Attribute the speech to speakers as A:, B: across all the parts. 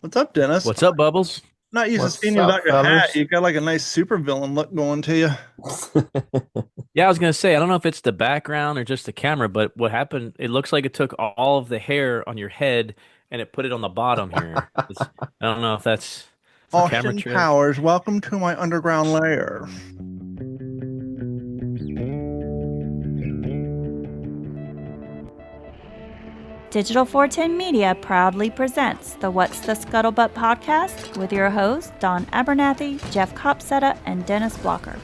A: What's up, Dennis?
B: What's up, Bubbles?
A: Not used to seeing
C: What's
A: you
C: up,
A: without your hat.
C: fellas?
A: You got like a nice supervillain look going to you.
B: Yeah, I was gonna say, I don't know if it's the background or just the camera, but what happened, it looks like it took all of the hair on your head and it put it on the bottom here. I don't know if that's for camera
A: Austin
B: trick.
A: Powers, welcome to my underground lair.
D: Digital 410 Media proudly presents the What's the Scuttlebutt podcast with your hosts, Don Abernathy, Jeff Copsetta, and Dennis Blocker.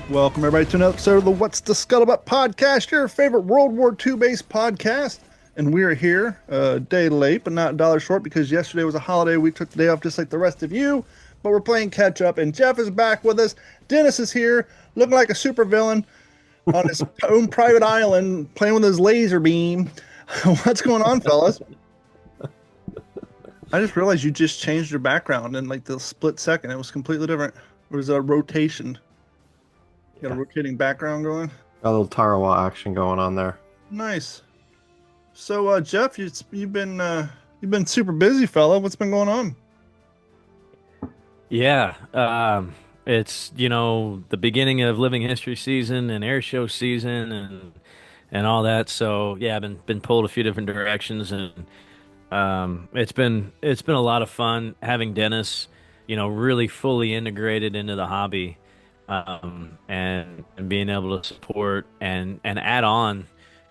A: Welcome everybody to another episode of the What's the Scuttlebutt Podcast, your favorite World War II based podcast. And we're here a day late, but not a dollar short because yesterday was a holiday. We took the day off just like the rest of you, but we're playing catch up. And Jeff is back with us. Dennis is here, looking like a supervillain on his own private island, playing with his laser beam. What's going on, fellas? I just realized you just changed your background in like the split second. It was completely different. It was a rotation. You got a rotating background going.
C: Got a little Tarawa action going on there.
A: Nice. So, Jeff, you've been super busy, fella. What's been going on?
B: Yeah, it's the beginning of Living History season and air show season and all that. So yeah, I've been pulled a few different directions and it's been a lot of fun having Dennis, really fully integrated into the hobby, and being able to support and add on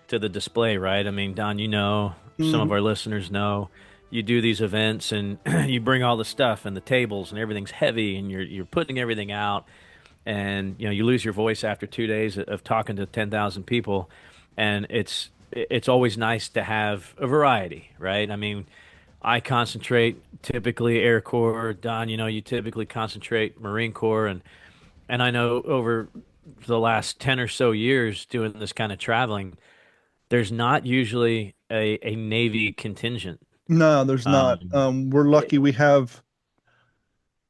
B: to the display, right? I mean, Don, some
A: Mhm.
B: of our listeners know, you do these events and you bring all the stuff and the tables and everything's heavy and you're putting everything out and you lose your voice after 2 days of talking to 10,000 people, and it's always nice to have a variety, right? I mean, I concentrate typically Air Corps. Don, you typically concentrate Marine Corps, and I know over the last 10 or so years doing this kind of traveling, there's not usually a Navy contingent.
A: No, there's not.
B: Um,
A: We're lucky we have.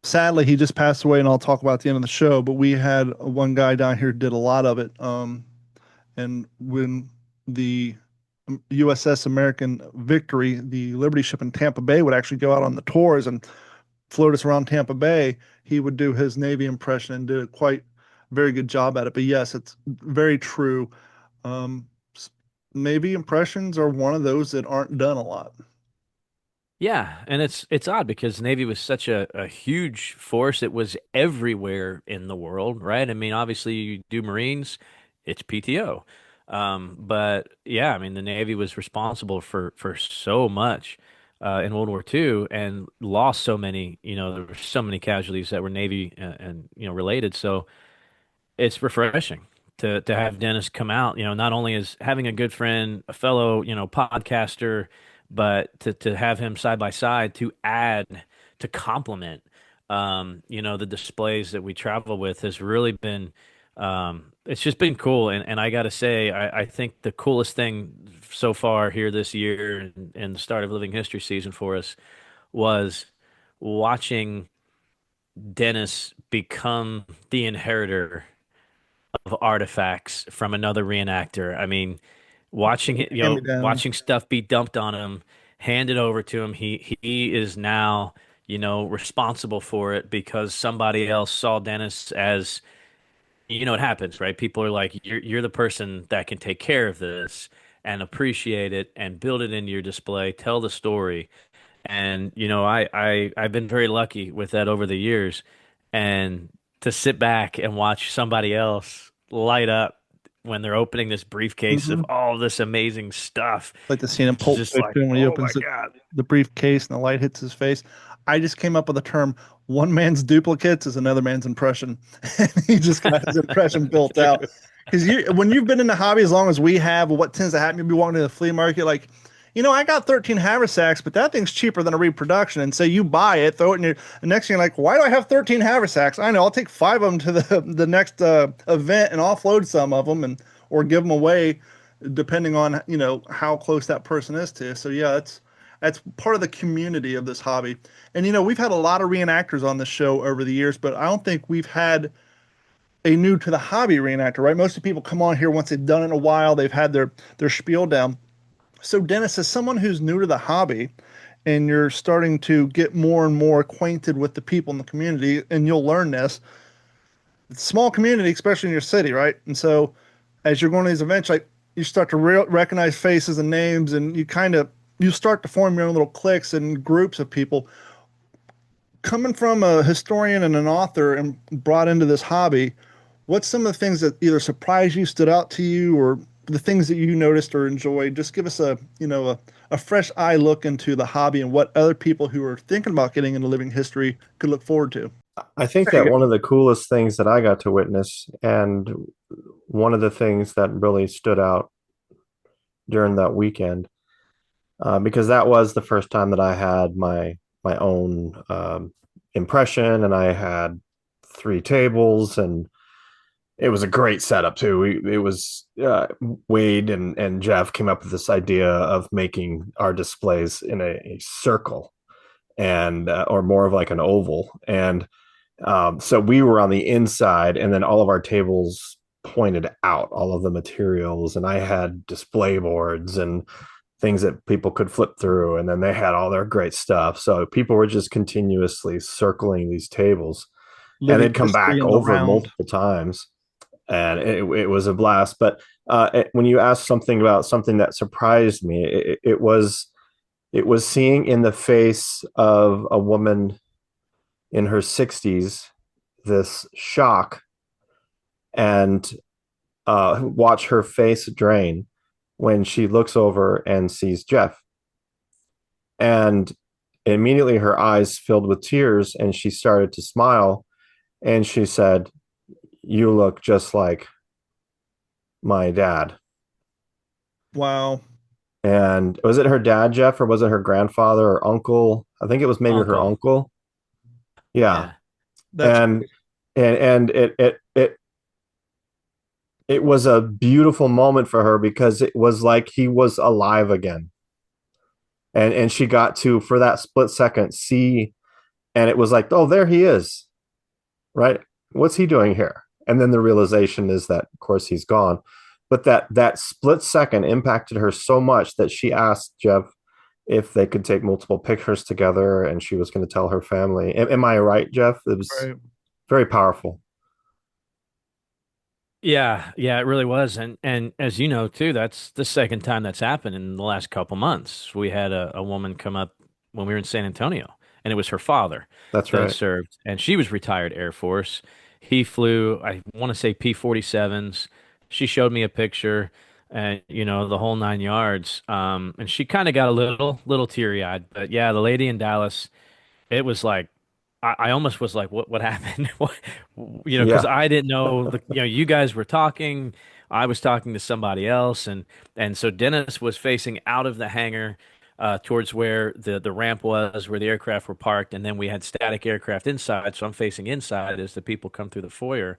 A: Sadly, he just passed away, and I'll talk about at the end of the show. But we had one guy down here who did a lot of it. And when the USS American Victory, the Liberty ship in Tampa Bay, would actually go out on the tours and float us around Tampa Bay, he would do his Navy impression and did a quite very good job at it. But yes, it's very true. Um, Navy impressions are one of those that aren't done a lot.
B: Yeah, and it's odd because Navy was such a huge force. It was everywhere in the world, right? I mean, obviously you do Marines, it's PTO. But yeah, I mean the Navy was responsible for so much in World War II and lost so many, there were so many casualties that were Navy and related. So it's refreshing to have Dennis come out, not only as having a good friend, a fellow, podcaster, but to have him side by side to add to complement the displays that we travel with has really been it's just been cool. And I gotta say, I think the coolest thing so far here this year and the start of Living History season for us was watching Dennis become the inheritor of artifacts from another reenactor. I mean, watching it,
A: Hand me down.
B: watching stuff be dumped on him, handed over to him. He is now, responsible for it because somebody else saw Dennis as, it happens, right? People are like, you're the person that can take care of this and appreciate it and build it into your display, tell the story. And, I've been very lucky with that over the years. And to sit back and watch somebody else light up when they're opening this briefcase of
A: Hmm.
B: all this amazing stuff,
A: Like the scene in
B: it's
A: Pulp
B: just like,
A: Fiction when he
B: oh my
A: opens
B: God.
A: the briefcase and the light hits his face. I just came up with the term one man's duplicates is another man's impression. And he just got his impression built out. Because when you've been in the hobby as long as we have, what tends to happen, you'll be walking to the flea market, like, I got 13 haversacks, but that thing's cheaper than a reproduction. And say you buy it, throw it in your, the next thing you're like, why do I have 13 haversacks? I know, I'll take 5 of them to the next event and offload some of them or give them away depending on how close that person is to. So yeah, that's part of the community of this hobby. And we've had a lot of reenactors on this show over the years, but I don't think we've had a new to the hobby reenactor, right? Most of the people come on here once they've done it in a while, they've had their spiel down. So Dennis, as someone who's new to the hobby, and you're starting to get more and more acquainted with the people in the community, and you'll learn this. It's a small community, especially in your city, right? And so as you're going to these events, like you start to recognize faces and names, and you start to form your own little cliques and groups of people. Coming from a historian and an author and brought into this hobby, what's some of the things that either surprised you, stood out to you, or the things that you noticed or enjoyed? Just give us a fresh eye look into the hobby and what other people who are thinking about getting into living history could look forward to.
C: I think that one of the coolest things that I got to witness, and one of the things that really stood out during that weekend, because that was the first time that I had my own impression, and I had 3 tables, and it was a great setup too. It was Wade and Jeff came up with this idea of making our displays in a circle, and or more of like an oval, and so we were on the inside, and then all of our tables pointed out, all of the materials, and I had display boards and things that people could flip through, and then they had all their great stuff. So people were just continuously circling these tables, and they'd come back over multiple times, and it was a blast. But when you asked something about something that surprised me, it was seeing in the face of a woman in her 60s this shock, and watch her face drain when she looks over and sees Jeff. And immediately her eyes filled with tears, and she started to smile, and she said, "You look just like my dad."
A: Wow.
C: And was it her dad, Jeff, or was it her grandfather or uncle? I think it was maybe her uncle. Yeah. And it was a beautiful moment for her, because it was like he was alive again. And she got to, for that split second, see, and it was like, oh, there he is. Right? What's he doing here? And then the realization is that, of course, he's gone. But that split second impacted her so much that she asked Jeff if they could take multiple pictures together, and she was going to tell her family. Am I right, Jeff? It was very powerful.
B: Yeah, it really was. And as you know too, that's the second time that's happened in the last couple months. We had a woman come up when we were in San Antonio, and it was her father
C: That's
B: that
C: right.
B: served, and she was retired Air Force. He flew, I want to say P-47s. She showed me a picture, and the whole 9 yards. And she kind of got a little teary-eyed. But yeah, the lady in Dallas, it was like, I almost was like, what happened? Because
C: Yeah.
B: I didn't know, you guys were talking, I was talking to somebody else, and so Dennis was facing out of the hangar, towards where the ramp was, where the aircraft were parked, and then we had static aircraft inside, so I'm facing inside as the people come through the foyer,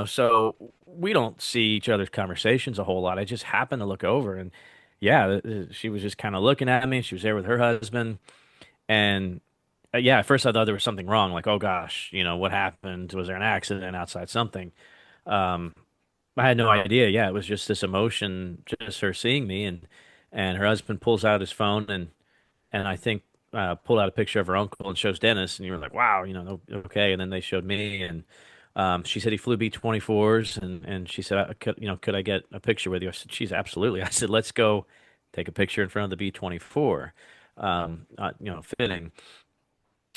B: so we don't see each other's conversations a whole lot. I just happened to look over, and yeah, she was just kind of looking at me. She was there with her husband, and yeah, at first I thought there was something wrong, like, oh gosh, what happened? Was there an accident outside, something? Um, I had no idea. Yeah, it was just this emotion, just her seeing me, and her husband pulls out his phone, and I think pulled out a picture of her uncle and shows Dennis, and you were like, wow, okay. And then they showed me, and she said he flew B-24s, and she said, could I get a picture with you? I said, she's absolutely. I said, let's go take a picture in front of the B-24, fitting.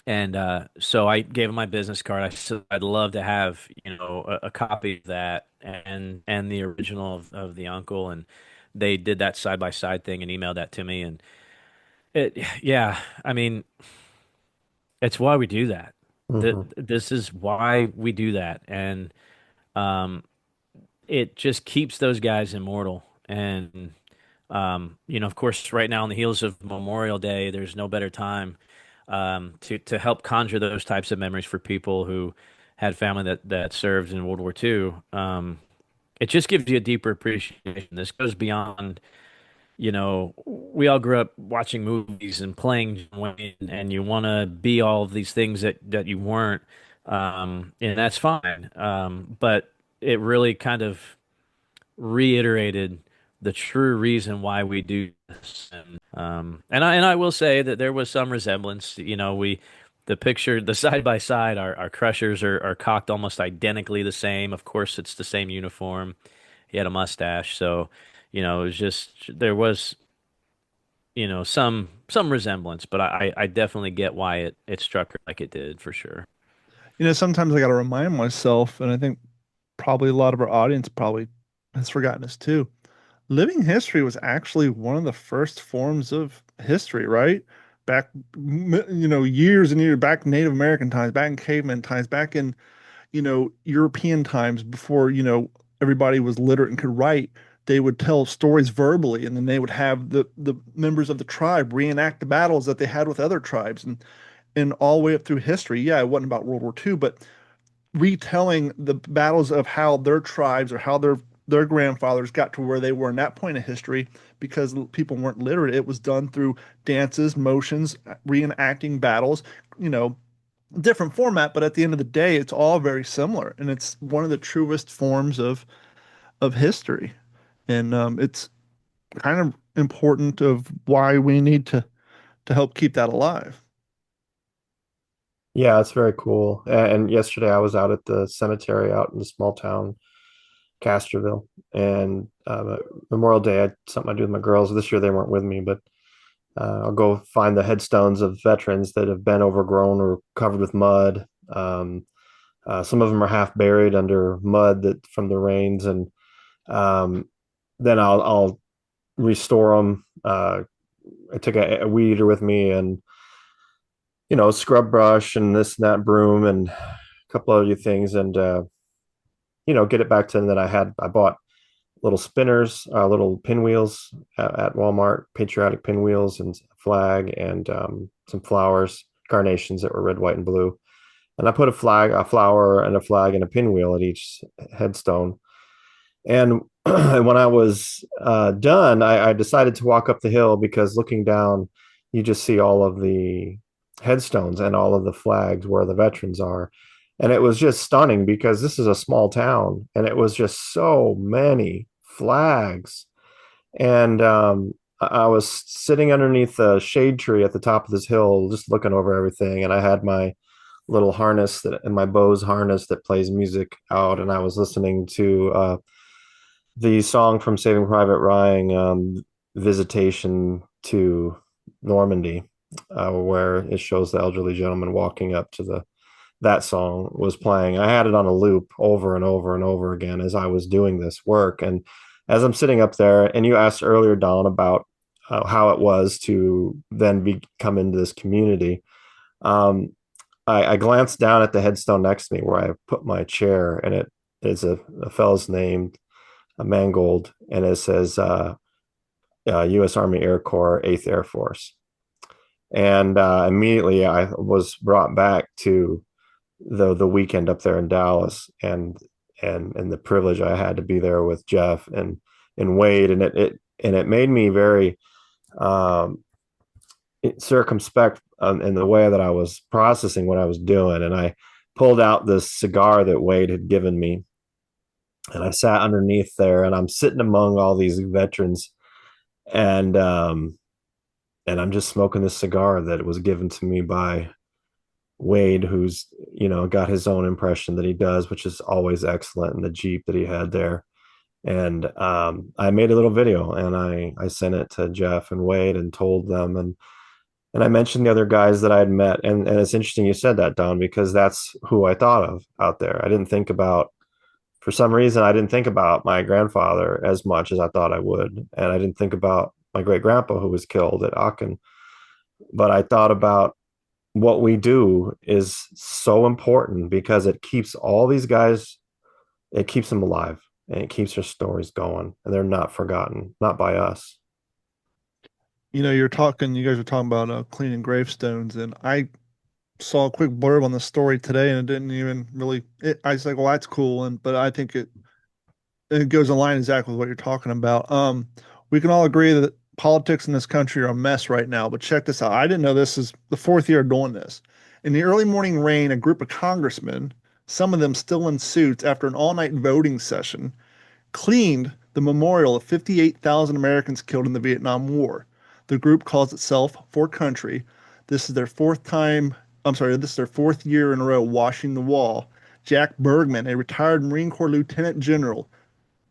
B: And so I gave him my business card. I said I'd love to have, a copy of that and the original of the uncle. And they did that side by side thing and emailed that to me. And yeah, I mean, it's why we do that.
C: Mhm.
B: This is why we do that. And um, it just keeps those guys immortal. And of course, right now on the heels of Memorial Day, there's no better time to help conjure those types of memories for people who had family that served in World War II. It just gives you a deeper appreciation. This goes beyond, we all grew up watching movies and playing John Wayne, and you want to be all of these things that you weren't, and that's fine. But it really kind of reiterated the true reason why we do this. And I will say that there was some resemblance. The picture, the side by side, our crushers are cocked almost identically the same. Of course, it's the same uniform. He had a mustache, so it was just there was some resemblance, but I definitely get why it struck her like it did for sure.
A: Sometimes I got to remind myself, and I think probably a lot of our audience probably has forgotten this too. Living history was actually one of the first forms of history, right? Back, years and years back, Native American times, back in caveman times, back in, European times before, everybody was literate and could write. They would tell stories verbally, and then they would have the members of the tribe reenact the battles that they had with other tribes, and all the way up through history. Yeah, it wasn't about World War II, but retelling the battles of how their tribes or how their grandfathers got to where they were in that point of history, because people weren't literate. It was done through dances, motions, reenacting battles, different format, but at the end of the day, it's all very similar, and it's one of the truest forms of history, and it's kind of important of why we need to help keep that alive.
C: Yeah, it's very cool. And yesterday I was out at the cemetery out in the small town, Casterville, and Memorial Day, I had something I do with my girls. This year they weren't with me, but I'll go find the headstones of veterans that have been overgrown or covered with mud. Some of them are half buried under mud that from the rains, and then I'll restore them. I took a weed eater with me, and scrub brush and this and that broom and a couple other things, and get it back to them. That I bought little spinners, little pinwheels at Walmart, patriotic pinwheels, and a flag, and some flowers, carnations that were red, white, and blue. And I put a flower, and a flag, and a pinwheel at each headstone. And when I was done, I decided to walk up the hill, because looking down, you just see all of the headstones and all of the flags where the veterans are. And it was just stunning, because this is a small town, and it was just so many flags. And I was sitting underneath a shade tree at the top of this hill, just looking over everything. And I had my little harness and my Bose harness that plays music out. And I was listening to the song from Saving Private Ryan, Visitation to Normandy, where it shows the elderly gentleman walking up to that song was playing. I had it on a loop over and over and over again as I was doing this work. And as I'm sitting up there, and you asked earlier, Don, about how it was to then come into this community. I glanced down at the headstone next to me where I put my chair, and it is a fellow's name, Mangold, and it says U.S. Army Air Corps, 8th Air Force. And immediately I was brought back to the weekend up there in Dallas, and the privilege I had to be there with Jeff and Wade, and it made me very circumspect in the way that I was processing what I was doing. And I pulled out this cigar that Wade had given me, and I sat underneath there, and I'm sitting among all these veterans, and I'm just smoking this cigar that was given to me by Wade, who's got his own impression that he does, which is always excellent, in the Jeep that he had there. And I made a little video, and I sent it to Jeff and Wade and told them, and I mentioned the other guys that I had met. And it's interesting you said that, Don, because that's who I thought of out there. For some reason, I didn't think about my grandfather as much as I thought I would. And I didn't think about my great grandpa who was killed at Aachen. But I thought about what we do is so important, because it keeps all these guys, it keeps them alive, and it keeps their stories going, and they're not forgotten, not by us.
A: You guys were talking about cleaning gravestones, and I saw a quick blurb on the story today, and it didn't even really, I was like, well, that's cool. But I think it goes in line exactly with what you're talking about. We can all agree that politics in this country are a mess right now, but check this out. I didn't know this is the fourth year doing this. In the early morning rain, a group of congressmen, some of them still in suits after an all-night voting session, cleaned the memorial of 58,000 Americans killed in the Vietnam War. The group calls itself For Country. This is their fourth year in a row washing the wall. Jack Bergman, a retired Marine Corps lieutenant general,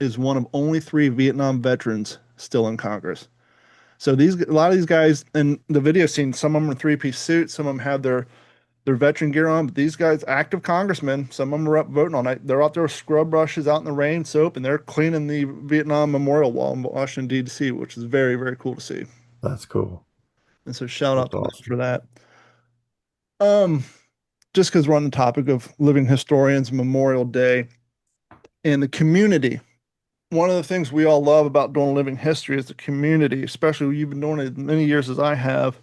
A: is one of only 3 Vietnam veterans still in Congress. So a lot of these guys in the video scene, some of them are 3-piece suits, some of them have their veteran gear on, but these guys, active congressmen, some of them are up voting all night. They're out there with scrub brushes out in the rain, soap, and they're cleaning the Vietnam Memorial Wall in Washington, D.C., which is very, very cool to see.
C: That's cool.
A: And so shout out to them for that. Just because we're on the topic of living historians, Memorial Day, and the community. One of the things we all love about doing living history is the community, especially when you've been doing it as many years as I have.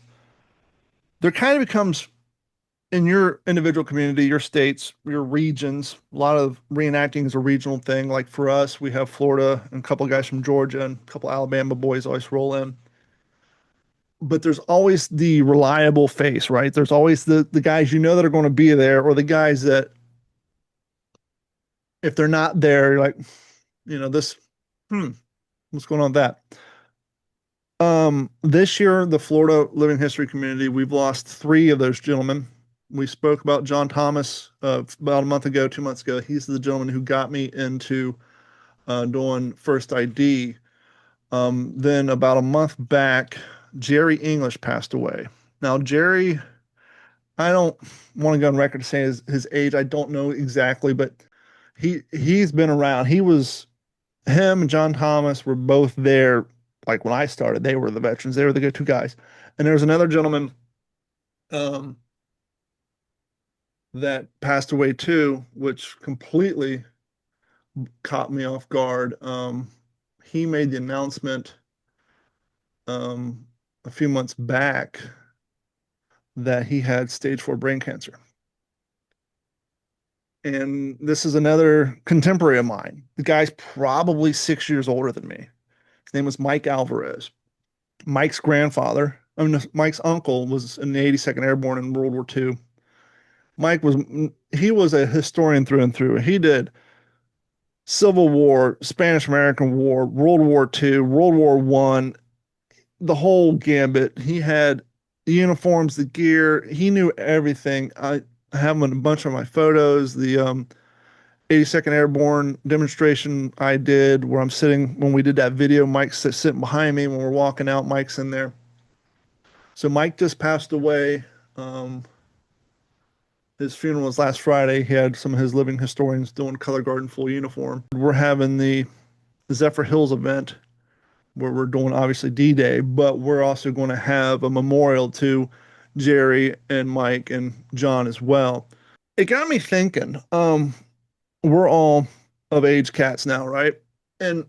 A: There kind of becomes, in your individual community, your states, your regions, a lot of reenacting is a regional thing. Like for us, we have Florida and a couple of guys from Georgia and a couple of Alabama boys always roll in. But there's always the reliable face, right? There's always the guys you know that are going to be there, or the guys that if they're not there, you're like, what's going on with that? This year, the Florida Living History community, we've lost 3 of those gentlemen. We spoke about John Thomas about a month ago, 2 months ago. He's the gentleman who got me into doing First ID. Then about a month back, Jerry English passed away. Now, Jerry, I don't want to go on record to say his age. I don't know exactly, but he's been around. Him and John Thomas were both there. Like when I started, they were the veterans. They were the go-to guys. And there was another gentleman that passed away too, which completely caught me off guard. He made the announcement a few months back that he had stage 4 brain cancer. And this is another contemporary of mine. The guy's probably 6 years older than me. His name was Mike Alvarez. Mike's uncle was in the 82nd Airborne in World War II. He was a historian through and through. He did Civil War, Spanish-American War, World War II, World War I, the whole gambit. He had the uniforms, the gear. He knew everything. I have a bunch of my photos. The 82nd Airborne demonstration I did where I'm sitting when we did that video. Mike's sitting behind me when we're walking out. Mike's in there. So Mike just passed away. His funeral was last Friday. He had some of his living historians doing color guard in full uniform. We're having the Zephyr Hills event where we're doing obviously D-Day, but we're also going to have a memorial to Jerry and Mike and John as well. It got me thinking, we're all of age cats now, right? And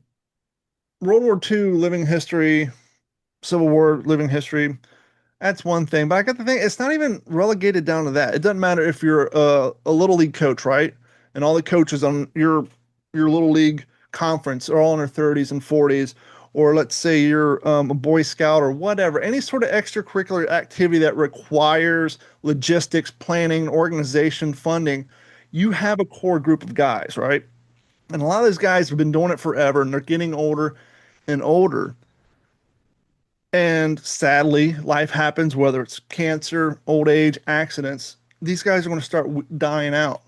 A: World War II living history, Civil War living history, that's one thing. But I got to think, it's not even relegated down to that. It doesn't matter if you're a little league coach, right? And all the coaches on your little league conference are all in their 30s and 40s, or let's say you're a Boy Scout or whatever, any sort of extracurricular activity that requires logistics, planning, organization, funding, you have a core group of guys, right? And a lot of those guys have been doing it forever, and they're getting older and older. And sadly, life happens, whether it's cancer, old age, accidents. These guys are going to start dying out.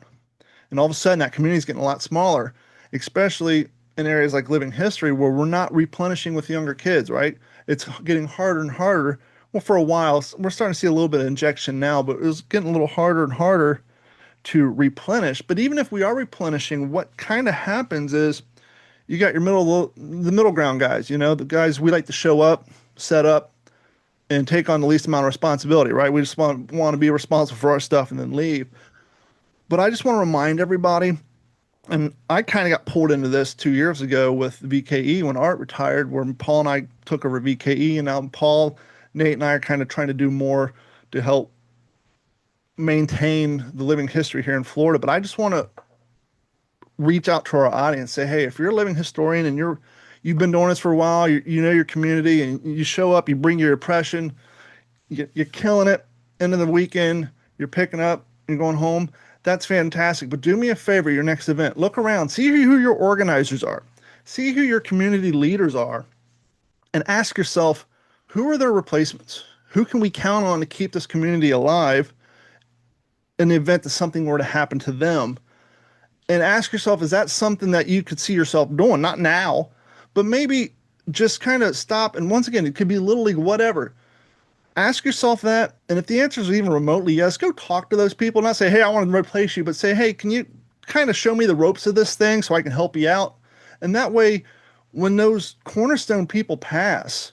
A: And all of a sudden, that community is getting a lot smaller, especially in areas like living history where we're not replenishing with younger kids, right? It's getting harder and harder. Well, for a while, we're starting to see a little bit of injection now, but it's getting a little harder and harder to replenish. But even if we are replenishing, what kind of happens is you got the middle ground guys, the guys we like to show up, set up, and take on the least amount of responsibility, right? We just want to be responsible for our stuff and then leave. But I just want to remind everybody, and I kind of got pulled into this 2 years ago with VKE when Art retired, where Paul and I took over VKE, and now Paul, Nate, and I are kind of trying to do more to help maintain the living history here in Florida. But I just want to reach out to our audience, say, hey, if you're a living historian and you've been doing this for a while, you know your community, and you show up, you bring your impression, you're killing it. End of the weekend, you're picking up, you're going home. That's fantastic. But do me a favor, your next event, look around, see who your organizers are. See who your community leaders are and ask yourself, who are their replacements? Who can we count on to keep this community alive in the event that something were to happen to them? And ask yourself, is that something that you could see yourself doing? Not now, but maybe just kind of stop. And once again, it could be little league, whatever. Ask yourself that. And if the answer is even remotely yes, go talk to those people. Not say, hey, I want to replace you, but say, hey, can you kind of show me the ropes of this thing so I can help you out? And that way, when those cornerstone people pass,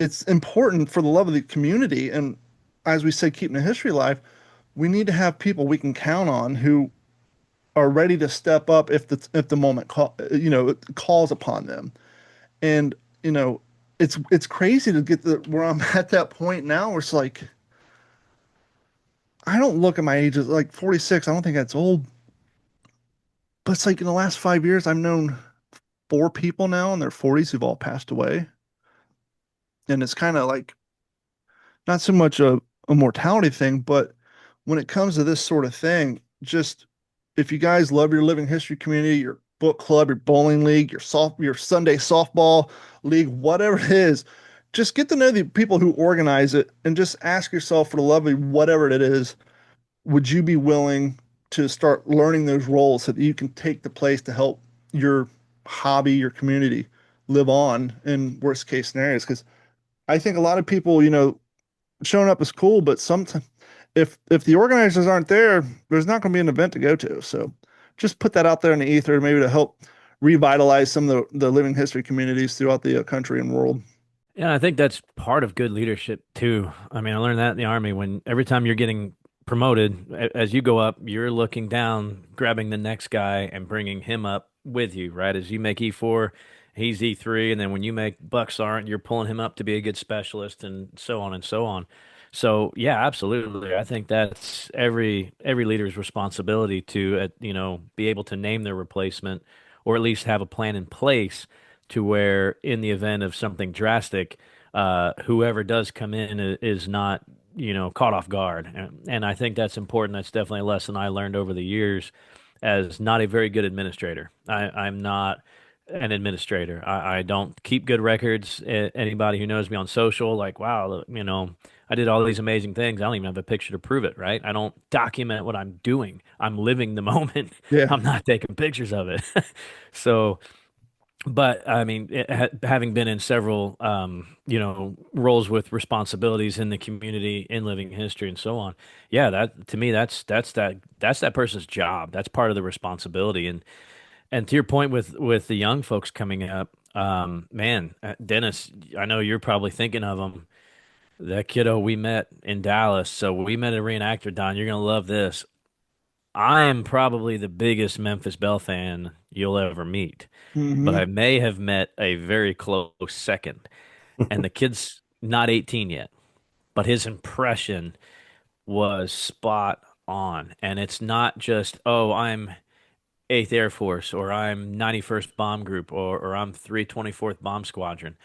A: it's important for the love of the community. And as we say, keeping the history alive, we need to have people we can count on who are ready to step up if the moment calls upon them. And it's crazy to get where I'm at that point now where it's like, I don't look at my age as like 46. I don't think that's old, but it's like in the last 5 years I've known 4 people now in their 40s who've all passed away. And it's kind of like not so much a mortality thing, but when it comes to this sort of thing, just if you guys love your living history community, your book club, your bowling league, your Sunday softball league, whatever it is, just get to know the people who organize it and just ask yourself, for the love of whatever it is, would you be willing to start learning those roles so that you can take the place to help your hobby, your community live on in worst case scenarios? Because I think a lot of people, showing up is cool, but sometimes if the organizers aren't there, there's not going to be an event to go to. So just put that out there in the ether, maybe to help revitalize some of the living history communities throughout the country and world.
B: Yeah, I think that's part of good leadership too. I mean, I learned that in the Army when every time you're getting promoted, as you go up, you're looking down, grabbing the next guy and bringing him up with you, right? As you make E4, he's E3, and then when you make Buck Sergeant, you're pulling him up to be a good specialist, and so on and so on. So yeah, absolutely. I think that's every leader's responsibility to be able to name their replacement, or at least have a plan in place to where in the event of something drastic, whoever does come in is not caught off guard. And I think that's important. That's definitely a lesson I learned over the years as not a very good administrator. I'm not an administrator. I don't keep good records. Anybody who knows me on social, like, wow, I did all these amazing things. I don't even have a picture to prove it, right? I don't document what I'm doing. I'm living the moment.
A: Yeah.
B: I'm not taking pictures of it. So, but I mean, having been in several, roles with responsibilities in the community, in living history, and so on, yeah, that to me, that's that person's job. That's part of the responsibility. And to your point with the young folks coming up, man, Dennis, I know you're probably thinking of him. That kiddo we met in Dallas. So we met a reenactor, Don. You're gonna love this. I am probably the biggest Memphis Belle fan you'll ever meet, but I may have met a very close second. And the kid's not 18 yet, but his impression was spot on. And it's not just, oh, I'm 8th Air Force, or I'm 91st Bomb Group, or I'm 324th Bomb Squadron.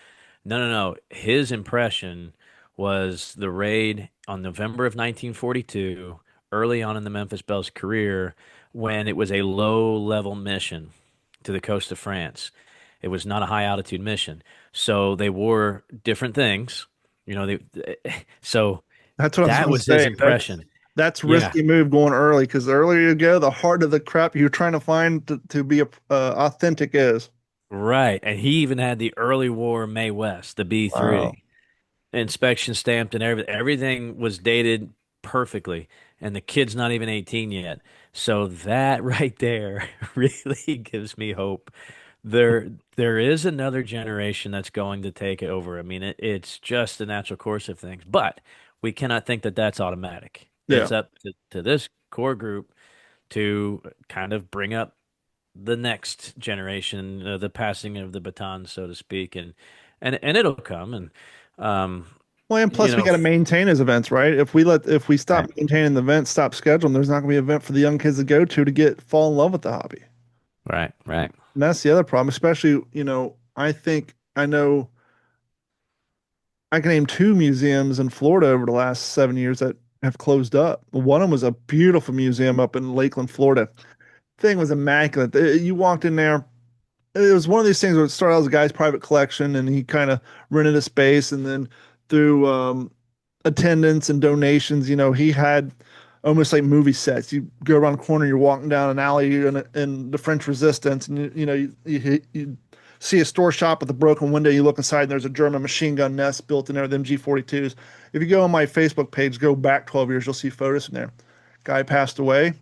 B: No. His impression was the raid on November of 1942, early on in the Memphis Belle's career, when it was a low-level mission to the coast of France. It was not a high-altitude mission. So they wore different things. So
A: that's what
B: that was his impression.
A: That's risky move going early, because the earlier you go, the harder the crap you're trying to find to be authentic is.
B: Right. And he even had the early war Mae West, the B3. Wow. Inspection stamped and everything was dated perfectly, and the kid's not even 18 yet. So that right there really gives me hope. There is another generation that's going to take it over. I mean, it's just the natural course of things, but we cannot think that that's automatic. Yeah. It's up to this core group to kind of bring up the next generation, the passing of the baton, so to speak, and it'll come. And
A: well, and plus we got to maintain his events, right? If we stop maintaining the events, stop scheduling, there's not going to be an event for the young kids to go to fall in love with the hobby.
B: Right.
A: And that's the other problem, especially, I know I can name 2 museums in Florida over the last 7 years that have closed up. One of them was a beautiful museum up in Lakeland, Florida. Thing was immaculate. You walked in there, it was one of these things where it started out as a guy's private collection, and he kind of rented a space, and then through attendance and donations, he had almost like movie sets. You go around the corner, you're walking down an alley in the French Resistance, and you see a store shop with a broken window. You look inside, and there's a German machine gun nest built in there, them G42s. If you go on my Facebook page, go back 12 years, you'll see photos from there. Guy passed away.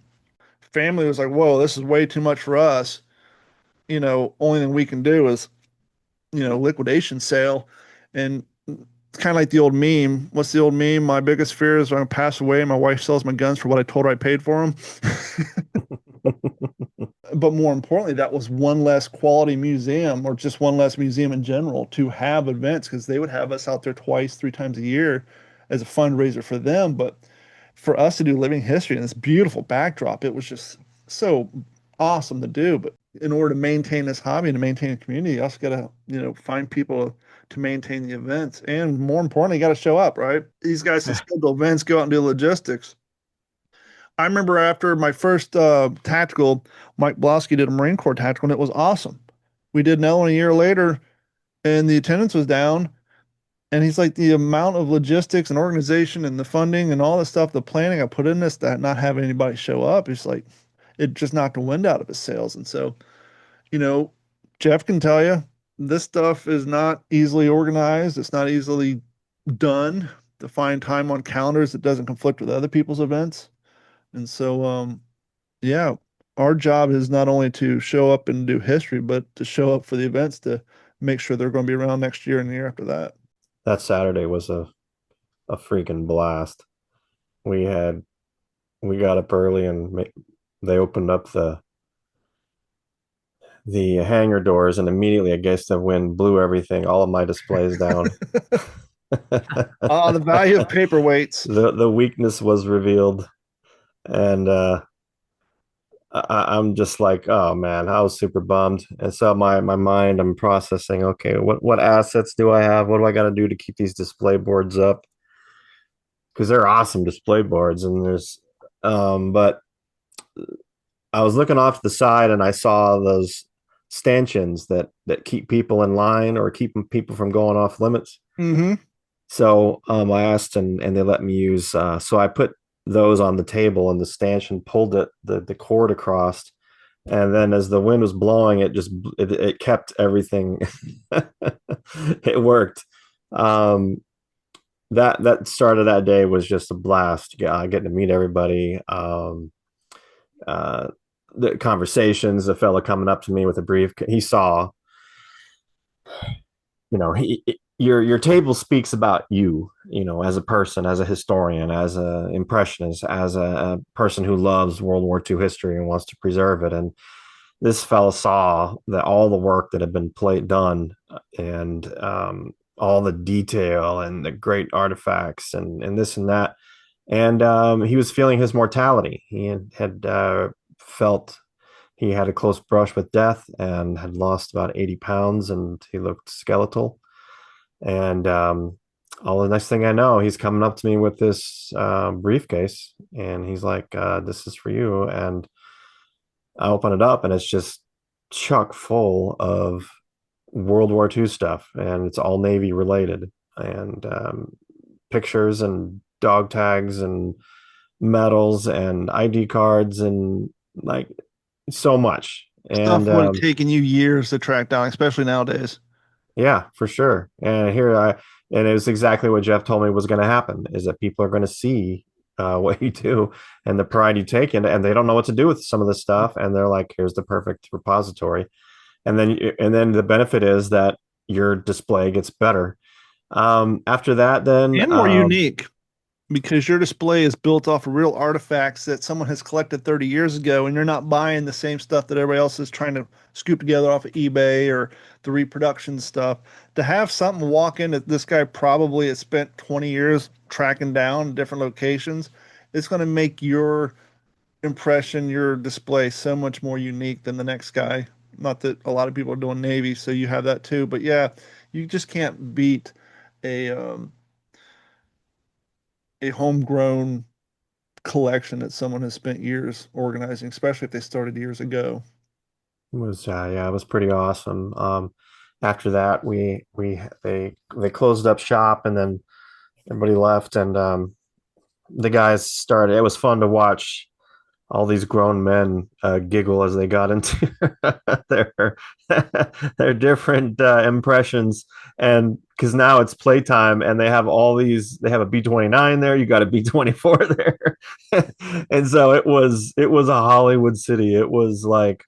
A: Family was like, "Whoa, this is way too much for us." Only thing we can do is, liquidation sale. And it's kind of like the old meme. What's the old meme? My biggest fear is when I pass away and my wife sells my guns for what I told her I paid for them. But more importantly, that was one less quality museum, or just one less museum in general, to have events, because they would have us out there twice, 3 times a year as a fundraiser for them. But for us to do living history in this beautiful backdrop, it was just so awesome to do. But in order to maintain this hobby and to maintain a community, you also got to, find people to maintain the events. And more importantly, you got to show up, right? These guys that schedule events go out and do logistics. I remember after my first tactical, Mike Blosky did a Marine Corps tactical, and it was awesome. We did another one a year later, and the attendance was down. And he's like, the amount of logistics and organization and the funding and all the stuff, the planning I put in this, that not having anybody show up, it's like, it just knocked the wind out of his sails. And so, Jeff can tell you, this stuff is not easily organized. It's not easily done to find time on calendars that doesn't conflict with other people's events. And so, yeah, our job is not only to show up and do history, but to show up for the events to make sure they're going to be around next year and the year after that.
C: That Saturday was a freaking blast. We got up early, and they opened up the hangar doors, and immediately a gust of wind blew all of my displays down.
A: Oh, the value of paperweights.
C: The weakness was revealed, and I'm just like, oh man, I was super bummed. And so my mind, I'm processing, okay, what assets do I have? What do I got to do to keep these display boards up? Because they're awesome display boards, and but I was looking off to the side, and I saw those stanchions that keep people in line or keep people from going off limits.
A: Mm-hmm.
C: So I asked, and they let me use. So I put those on the table, and the stanchion pulled the cord across, and then as the wind was blowing, it kept everything. It worked. That start of that day was just a blast. Getting to meet everybody. The conversations, a fella coming up to me with a brief, he saw, your table speaks about you, as a person, as a historian, as an impressionist, as a person who loves World War II history and wants to preserve it. And this fella saw that all the work that had been done, and all the detail and the great artifacts and this and that. And he was feeling his mortality. He had felt he had a close brush with death and had lost about 80 pounds, and he looked skeletal. And all the next thing I know, he's coming up to me with this briefcase, and he's like, this is for you. And I open it up, and it's just chock full of World War II stuff, and it's all Navy related, and pictures and dog tags and medals and ID cards, and like so much.
A: Stuff
C: And
A: would have taken you years to track down, especially nowadays.
C: yeah, for sure. And and it was exactly what Jeff told me was going to happen, is that people are going to see what you do and the pride you take in it, and they don't know what to do with some of this stuff, and they're like, here's the perfect repository. And then the benefit is that your display gets better. After that, then
A: and more unique, because your display is built off of real artifacts that someone has collected 30 years ago, and you're not buying the same stuff that everybody else is trying to scoop together off of eBay or the reproduction stuff. To have something walk in that this guy probably has spent 20 years tracking down different locations, it's going to make your impression, your display, so much more unique than the next guy. Not that a lot of people are doing Navy, so you have that too. But yeah, you just can't beat a homegrown collection that someone has spent years organizing, especially if they started years ago.
C: It was yeah, it was pretty awesome. After that, they closed up shop, and then everybody left, and the guys started. It was fun to watch all these grown men giggle as they got into their their different impressions, and because now it's playtime and they have all these, they have a B-29 there, you got a B-24 there. And so it was a Hollywood city. It was like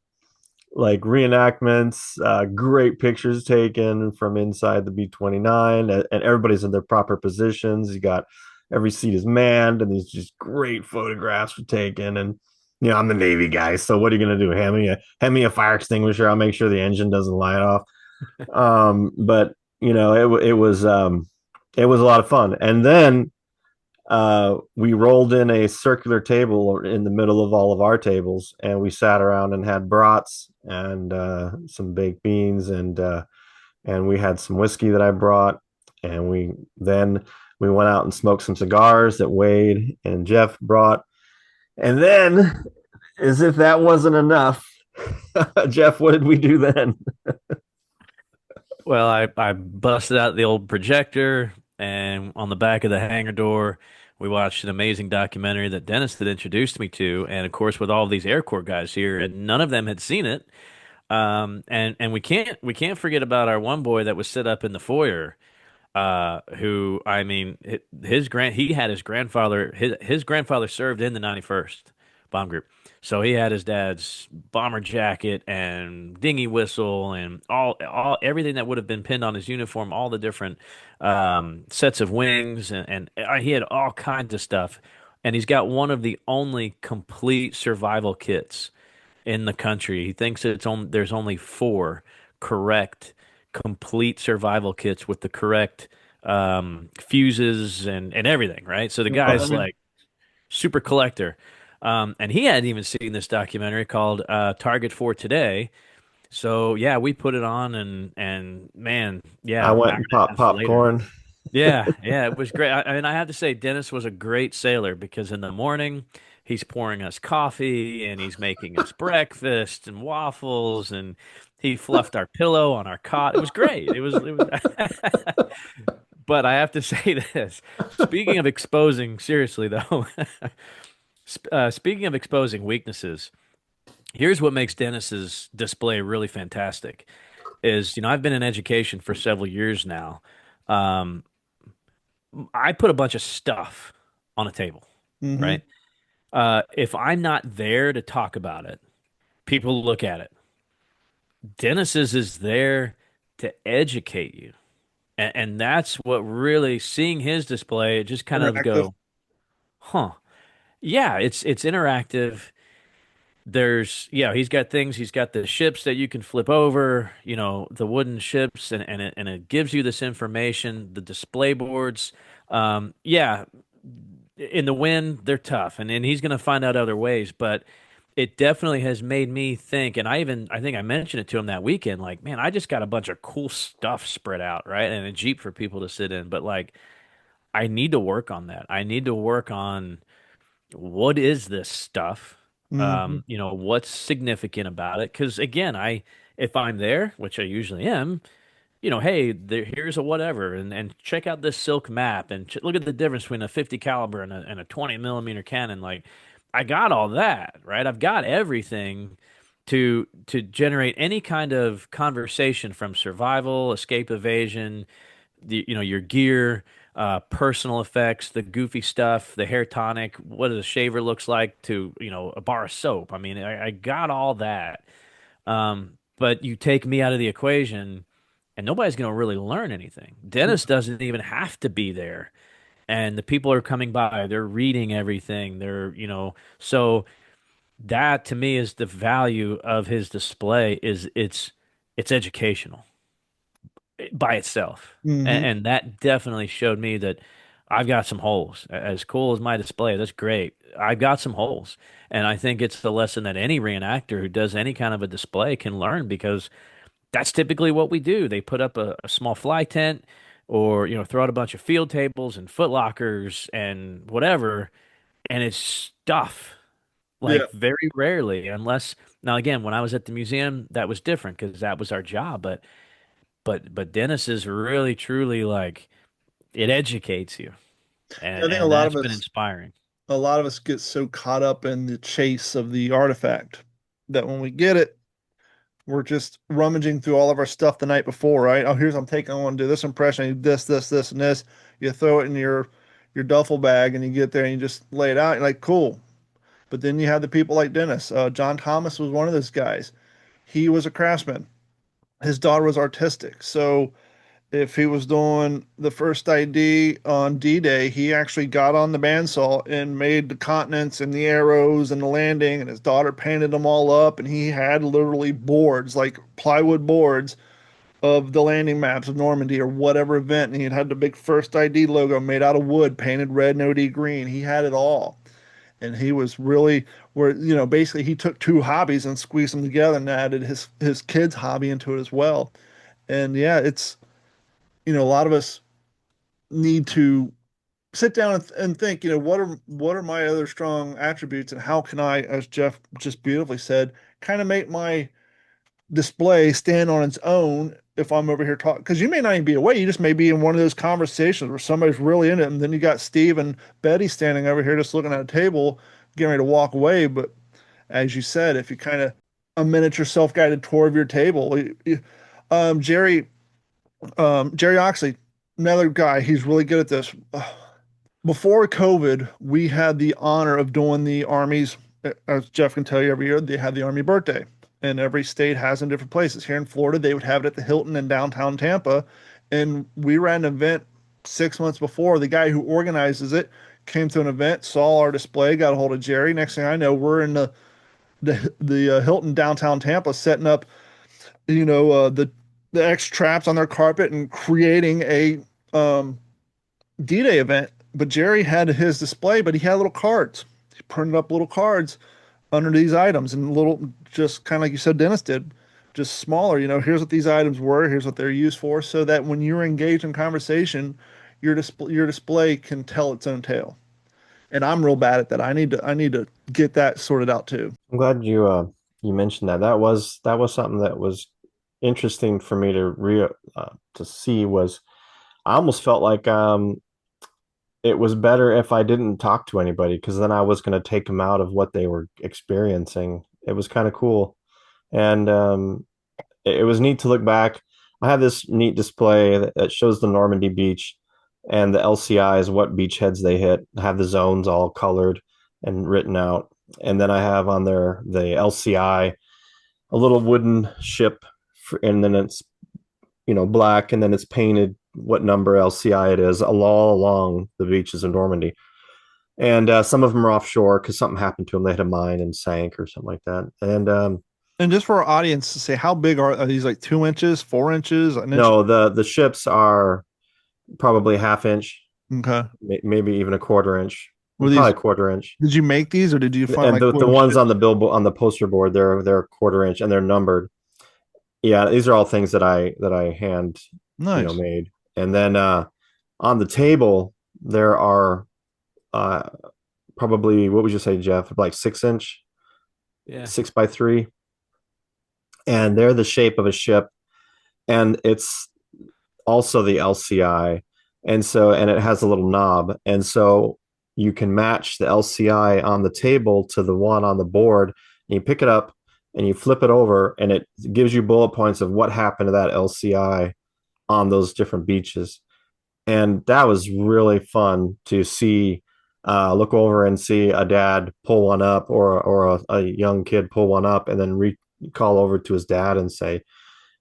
C: reenactments, great pictures taken from inside the B-29, and everybody's in their proper positions. You got every seat is manned, and these just great photographs were taken. And I'm the Navy guy, so what are you gonna do? Hand me a fire extinguisher. I'll make sure the engine doesn't light off. But it was a lot of fun. And then we rolled in a circular table in the middle of all of our tables, and we sat around and had brats and some baked beans, and we had some whiskey that I brought, and we went out and smoked some cigars that Wade and Jeff brought. And then, as if that wasn't enough, Jeff, what did we do then?
B: Well, I busted out the old projector, and on the back of the hangar door, we watched an amazing documentary that Dennis had introduced me to, and of course, with all these Air Corps guys here, and none of them had seen it. And we can't forget about our one boy that was set up in the foyer, who, I mean, he had his grandfather served in the 91st Bomb Group. So he had his dad's bomber jacket and dinghy whistle and all everything that would have been pinned on his uniform, all the different sets of wings, and he had all kinds of stuff. And he's got one of the only complete survival kits in the country. He thinks there's only four correct complete survival kits with the correct fuses and everything, right? So the guy's like super collector. And he hadn't even seen this documentary called Target for Today. So yeah, we put it on, and man, yeah,
C: I went and popped popcorn.
B: yeah, it was great. I mean, I have to say, Dennis was a great sailor because in the morning he's pouring us coffee and he's making us breakfast and waffles, and he fluffed our pillow on our cot. It was great. It was. But I have to say this. Speaking of exposing, seriously though, speaking of exposing weaknesses, here's what makes Dennis's display really fantastic. I've been in education for several years now. Um, I put a bunch of stuff on a table,
A: Mm-hmm.
B: right? If I'm not there to talk about it, people look at it. Dennis's is there to educate you. And that's what really seeing his display, it just kind of
A: Interactive.
B: go, huh. Yeah, it's interactive. He's got things, he's got the ships that you can flip over, the wooden ships, and it gives you this information, the display boards. Yeah, in the wind, they're tough, and he's going to find out other ways, but it definitely has made me think, and I think I mentioned it to him that weekend, like, man, I just got a bunch of cool stuff spread out, right? And a Jeep for people to sit in, but like, I need to work on that. I need to work on what is this stuff?
A: Mm-hmm.
B: What's significant about it? Because again, if I'm there, which I usually am, hey, here's a whatever, and check out this silk map, and look at the difference between a 50 caliber and a 20 millimeter cannon. Like, I got all that, right? I've got everything to generate any kind of conversation from survival, escape, evasion, your gear, personal effects, the goofy stuff, the hair tonic, what a shaver looks like, to a bar of soap. I mean, I got all that. But you take me out of the equation, and nobody's going to really learn anything. Dennis doesn't even have to be there, and the people are coming by. They're reading everything. So that to me is the value of his display. Is it's educational by itself.
A: Mm-hmm.
B: And that definitely showed me that I've got some holes. As cool as my display, that's great. I've got some holes. And I think it's the lesson that any reenactor who does any kind of a display can learn, because that's typically what we do. They put up a small fly tent, or, throw out a bunch of field tables and foot lockers and whatever, and it's stuff.
A: Yeah.
B: Like very rarely, unless now again, when I was at the museum, that was different because that was our job. But Dennis is really truly like it educates you,
A: I think
B: and that's been inspiring.
A: a lot of us get so caught up in the chase of the artifact that when we get it, we're just rummaging through all of our stuff the night before, right? Oh, I want to do this impression, I need this, and this. You throw it in your duffel bag and you get there and you just lay it out. You're like, cool. But then you have the people like Dennis. John Thomas was one of those guys. He was a craftsman. His daughter was artistic. So if he was doing the first ID on D-Day, he actually got on the bandsaw and made the continents and the arrows and the landing, and his daughter painted them all up, and he had literally boards, like plywood boards of the landing maps of Normandy or whatever event, and he had the big first ID logo made out of wood, painted red and OD green. He had it all. And he was really where, basically he took two hobbies and squeezed them together and added his kid's hobby into it as well. And yeah, it's a lot of us need to sit down and think, what are my other strong attributes and how can I, as Jeff just beautifully said, kind of make my display stand on its own if I'm over here talking, because you may not even be away. You just may be in one of those conversations where somebody's really in it. And then you got Steve and Betty standing over here just looking at a table, getting ready to walk away. But as you said, if you kind of a miniature self-guided tour of your table, Jerry, Jerry Oxley, another guy, he's really good at this. Before COVID, we had the honor of doing the Army's, as Jeff can tell you, every year they have the Army birthday, and every state has in different places. Here in Florida, they would have it at the Hilton in downtown Tampa, and we ran an event 6 months before. The guy who organizes it came to an event, saw our display, got a hold of Jerry. Next thing I know, we're in the Hilton downtown Tampa, setting up, the X traps on their carpet and creating a D-Day event. But Jerry had his display, but he had little cards. He printed up little cards under these items and little, just kind of like you said, Dennis did, just smaller. Here's what these items were. Here's what they're used for, so that when you're engaged in conversation, your display can tell its own tale. And I'm real bad at that. I need to get that sorted out too.
C: I'm glad you mentioned that. That was something that was interesting for me to see. Was I almost felt like it was better if I didn't talk to anybody, because then I was going to take them out of what they were experiencing. It was kind of cool. And it was neat to look back. I have this neat display that shows the Normandy beach and the LCIs, what beachheads they hit. I have the zones all colored and written out. And then I have on there the LCI, a little wooden ship, and then it's black, and then it's painted what number LCI it is all along the beaches of Normandy. And some of them are offshore because something happened to them. They hit a mine and sank or something like that.
A: And just for our audience to say, how big are these? Like 2 inches, 4 inches? An inch?
C: No, the ships are probably a half inch.
A: Okay.
C: Maybe even a quarter inch.
A: Were
C: Probably
A: these,
C: a quarter inch.
A: did you make these, or did you find
C: And the ones on the billboard, on the poster board, they're a quarter inch and they're numbered. Yeah, these are all things that I hand made. And then on the table there are probably, what would you say, Jeff? Like 6 inch, 6x3, and they're the shape of a ship, and it's also the LCI, and it has a little knob, and so you can match the LCI on the table to the one on the board, and you pick it up and you flip it over, and it gives you bullet points of what happened to that LCI on those different beaches. And that was really fun to see, look over and see a dad pull one up, or a young kid pull one up, and then call over to his dad and say,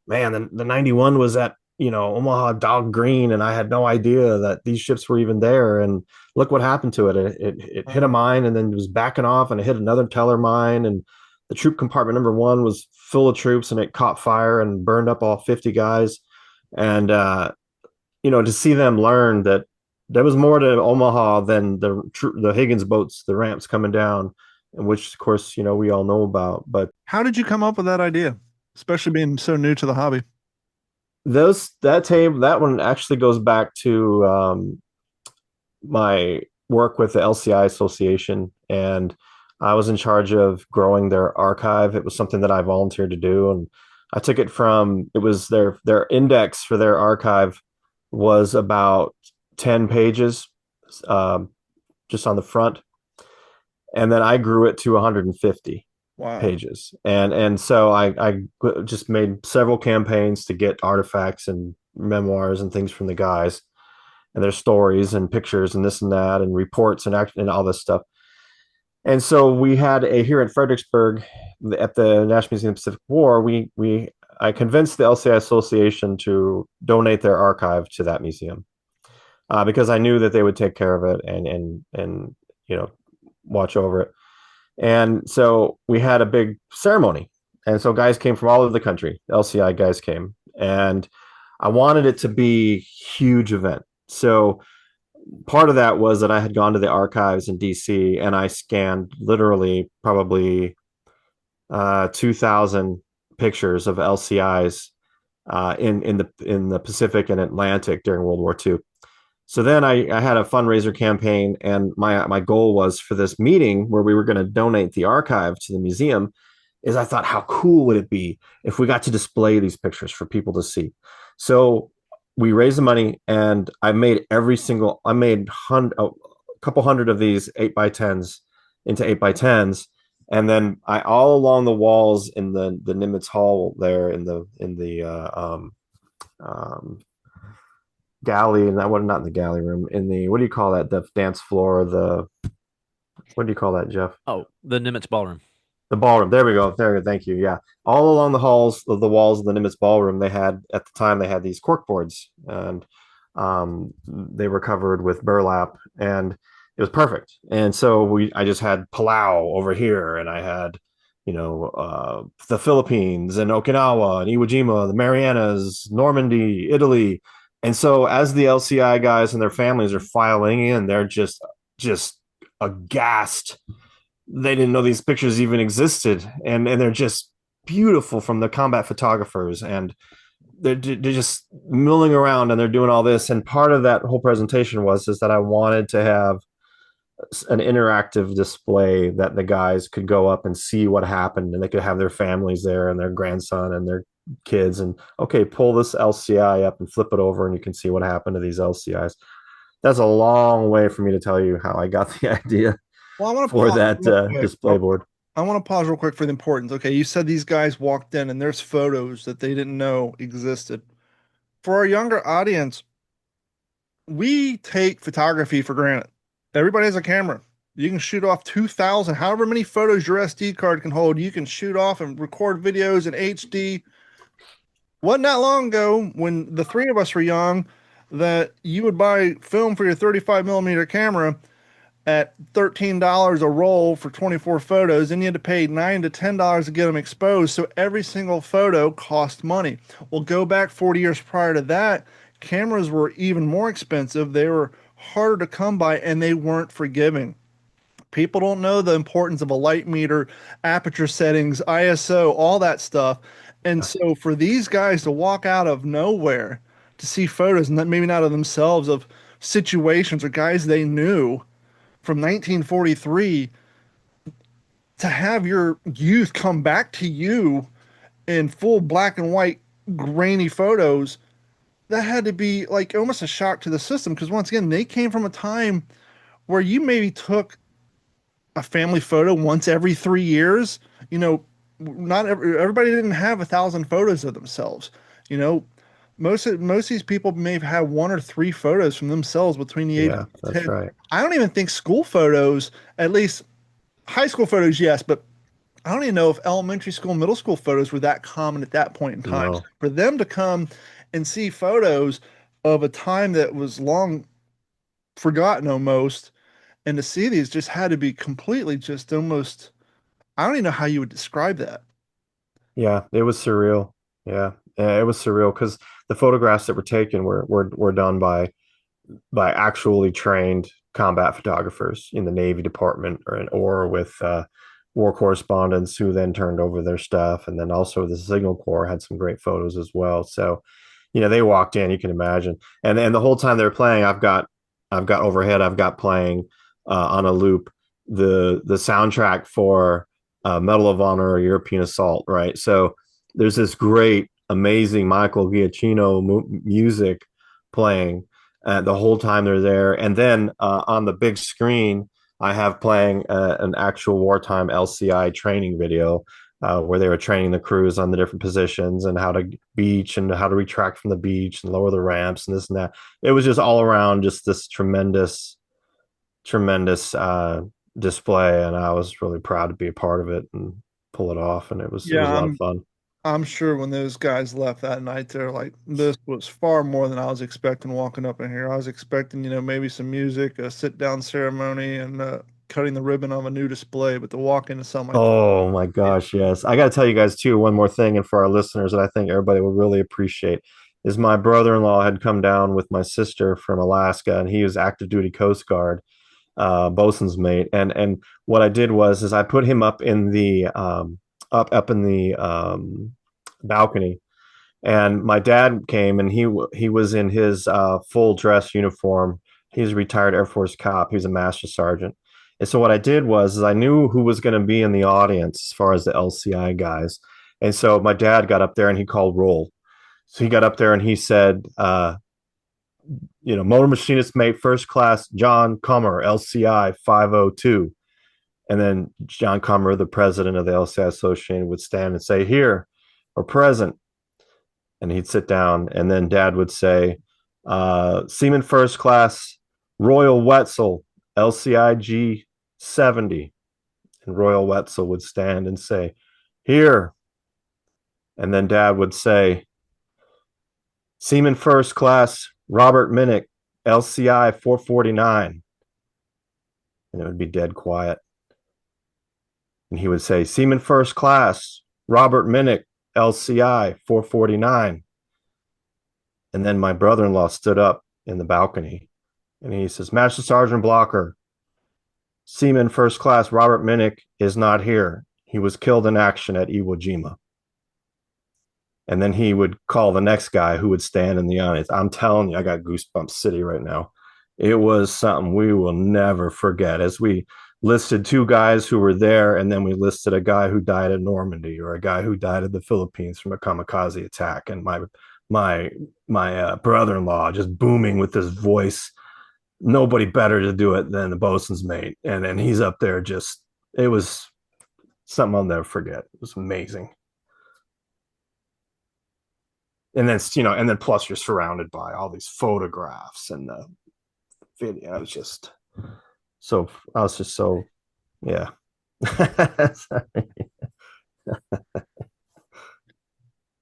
C: man, the 91 was at, Omaha Dog Green, and I had no idea that these ships were even there. And look what happened to it. It hit a mine and then it was backing off, and it hit another Teller mine, and the troop compartment number 1 was full of troops, and it caught fire and burned up all 50 guys. And, to see them learn that there was more to Omaha than the Higgins boats, the ramps coming down, which of course, we all know about. But
A: how did you come up with that idea, especially being so new to the hobby?
C: That one actually goes back to my work with the LCI Association, and I was in charge of growing their archive. It was something that I volunteered to do, and I took it from, it was their index for their archive was about 10 pages, um, just on the front, and then I grew it to 150
A: Wow.
C: pages. And so I just made several campaigns to get artifacts and memoirs and things from the guys and their stories and pictures and this and that and reports and all this stuff. And so we had here in Fredericksburg at the National Museum of the Pacific War, I convinced the LCI Association to donate their archive to that museum, because I knew that they would take care of it and watch over it. And so we had a big ceremony. And so guys came from all over the country. LCI guys came. And I wanted it to be a huge event. So part of that was that I had gone to the archives in DC and I scanned literally probably 2,000 pictures of LCIs in the Pacific and Atlantic during World War II. So then I had a fundraiser campaign, and my goal was for this meeting where we were going to donate the archive to the museum, is I thought, how cool would it be if we got to display these pictures for people to see? So we raised the money, and I made a couple hundred of these 8x10s into 8x10s, and then all along the walls in the Nimitz Hall there in the galley, and that was not in the galley room, in the, what do you call that, the dance floor, what do you call that, Jeff?
B: Oh, the Nimitz Ballroom.
C: The ballroom. There we go. Thank you. Yeah. All along the walls of the Nimitz Ballroom, they had these cork boards, and they were covered with burlap, and it was perfect. And so I just had Palau over here, and I had, the Philippines and Okinawa and Iwo Jima, the Marianas, Normandy, Italy. And so as the LCI guys and their families are filing in, they're just aghast. They didn't know these pictures even existed. And they're just beautiful from the combat photographers. And they're just milling around and they're doing all this. And part of that whole presentation is that I wanted to have an interactive display that the guys could go up and see what happened, and they could have their families there and their grandson and their kids, and okay, pull this LCI up and flip it over and you can see what happened to these LCIs. That's a long way for me to tell you how I got the idea for that display board.
A: I want to pause real quick for the importance. Okay, you said these guys walked in and there's photos that they didn't know existed. For our younger audience, we take photography for granted. Everybody has a camera. You can shoot off 2,000, however many photos your SD card can hold. You can shoot off and record videos in HD. Wasn't that long ago when the three of us were young that you would buy film for your 35 millimeter camera at $13 a roll for 24 photos, and you had to pay $9 to $10 to get them exposed. So every single photo cost money. Well, go back 40 years prior to that, cameras were even more expensive. They were harder to come by, and they weren't forgiving. People don't know the importance of a light meter, aperture settings, ISO, all that stuff. And so for these guys to walk out of nowhere to see photos, and maybe not of themselves, of situations or guys they knew from 1943, to have your youth come back to you in full black and white grainy photos, that had to be like almost a shock to the system, because once again, they came from a time where you maybe took a family photo once every 3 years. Not everybody didn't have 1,000 photos of themselves. Most of these people may have had 1 or 3 photos from themselves between the age of 10.
C: That's right.
A: I don't even think school photos, at least high school photos, yes, but I don't even know if elementary school, middle school photos were that common at that point in time.
C: No.
A: For them to come and see photos of a time that was long forgotten almost, and to see these just had to be completely just almost, I don't even know how you would describe that.
C: Yeah, it was surreal. Yeah, it was surreal because the photographs that were taken were done by actually trained combat photographers in the Navy Department or with war correspondents who then turned over their stuff. And then also the Signal Corps had some great photos as well. So, they walked in, you can imagine. And the whole time they were playing, I've got overhead, I've got playing on a loop the soundtrack for Medal of Honor or European Assault, right? So there's this great, amazing Michael Giacchino music playing the whole time they're there. And then on the big screen, I have playing an actual wartime LCI training video where they were training the crews on the different positions and how to beach and how to retract from the beach and lower the ramps and this and that. It was just all around just this tremendous display, and I was really proud to be a part of it and pull it off. And it was a lot of fun.
A: I'm sure when those guys left that night, they're like, this was far more than I was expecting walking up in here. I was expecting, maybe some music, a sit down ceremony, and cutting the ribbon on a new display. But to walk into something like
C: oh my gosh, yes. I got to tell you guys too, one more thing, and for our listeners that I think everybody will really appreciate is my brother-in-law had come down with my sister from Alaska, and he was active duty Coast Guard bosun's mate. And what I did was I put him up in the up in the balcony, and my dad came, and he was in his full dress uniform. He's a retired Air Force cop. He's a master sergeant. And so what I did was I knew who was going to be in the audience as far as the LCI guys. And so my dad got up there and he called roll. So he got up there and he said, motor machinist mate, first class, John Comer, LCI 502. And then John Comer, the president of the LCI Association, would stand and say, here, or present. And he'd sit down. And then Dad would say, Seaman first class, Royal Wetzel, LCI G70. And Royal Wetzel would stand and say, here. And then Dad would say, Seaman first class, Robert Minnick, LCI 449. And it would be dead quiet. And he would say, Seaman first class, Robert Minnick, LCI 449. And then my brother-in-law stood up in the balcony and he says, Master Sergeant Blocker, Seaman first class, Robert Minnick is not here. He was killed in action at Iwo Jima. And then he would call the next guy who would stand in the audience. I'm telling you, I got goosebumps city right now. It was something we will never forget, as we listed two guys who were there, and then we listed a guy who died at Normandy or a guy who died in the Philippines from a kamikaze attack. And my brother-in-law just booming with his voice. Nobody better to do it than the bosun's mate. And then he's up there just, it was something I'll never forget. It was amazing. And then, and then plus you're surrounded by all these photographs and the video. I was just so, yeah.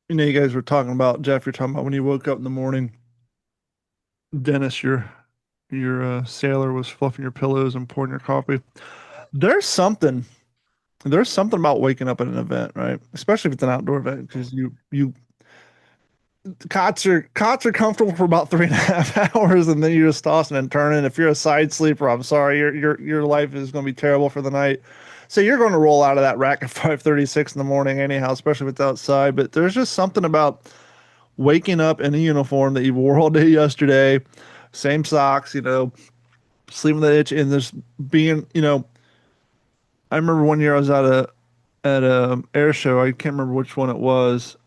A: You guys were talking about, Jeff, you're talking about when you woke up in the morning, Dennis, your sailor was fluffing your pillows and pouring your coffee. There's something about waking up at an event, right? Especially if it's an outdoor event, because you cots are comfortable for about 3.5 hours, and then you're just tossing and turning. If you're a side sleeper, I'm sorry, your life is going to be terrible for the night. So you're going to roll out of that rack at 5:36 in the morning anyhow, especially if it's outside. But there's just something about waking up in a uniform that you wore all day yesterday, same socks, sleeping the itch, and there's being, I remember one year I was at a air show. I can't remember which one it was.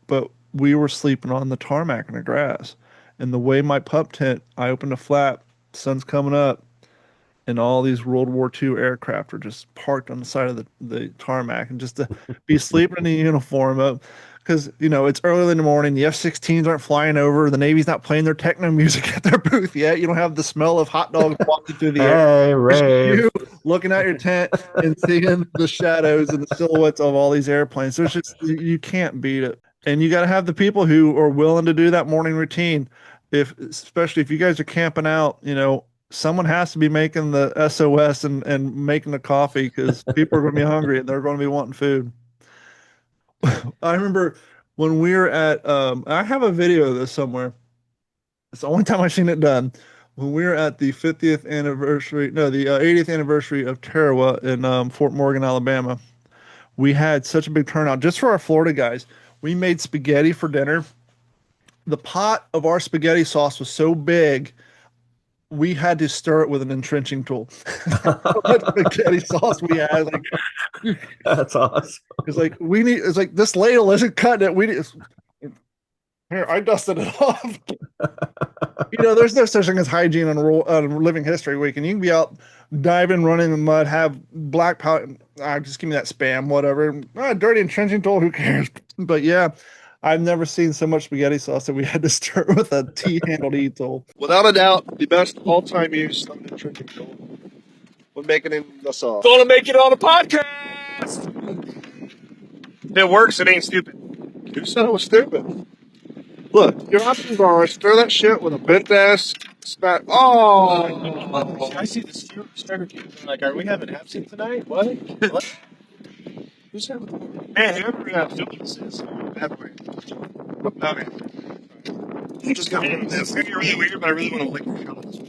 A: But we were sleeping on the tarmac in the grass. And the way my pup tent, I opened a flap, sun's coming up, and all these World War II aircraft are just parked on the side of the tarmac. And just to be sleeping in a uniform, because, it's early in the morning, the F-16s aren't flying over, the Navy's not playing their techno music at their booth yet. You don't have the smell of hot dogs walking through the air.
C: Hey,
A: you looking at your tent and seeing the shadows and the silhouettes of all these airplanes. So it's just, you can't beat it. And you got to have the people who are willing to do that morning routine. Especially if you guys are camping out, someone has to be making the SOS and making the coffee, because people are going to be hungry and they're going to be wanting food. I remember when we were at, I have a video of this somewhere. It's the only time I've seen it done. When we were at the 80th anniversary of Tarawa in Fort Morgan, Alabama, we had such a big turnout just for our Florida guys. We made spaghetti for dinner. The pot of our spaghetti sauce was so big, we had to stir it with an entrenching tool. How much spaghetti sauce we had, like
C: That's awesome.
A: it's like it's like this ladle isn't cutting it. Here, I dusted it off. There's no such thing as hygiene on Living History Week, and you can be out diving, running in the mud, have black powder. Just give me that Spam, whatever. Dirty entrenching tool, who cares? But yeah, I've never seen so much spaghetti sauce that we had to stir with a T-handled E-tool.
E: Without a doubt, the best all-time use of an entrenching tool when making in the sauce.
F: Gonna make it on a podcast. If it works, it ain't stupid.
E: Who said it was stupid? Look, your options are stir that shit with a bent ass spat. Oh!
F: I see the starter kit. Like, are we having absinthe tonight? What? What? Who's having? Man, whoever this is.
E: Okay.
F: You just got one. It's gonna be really weird, but I really want to lick the colors.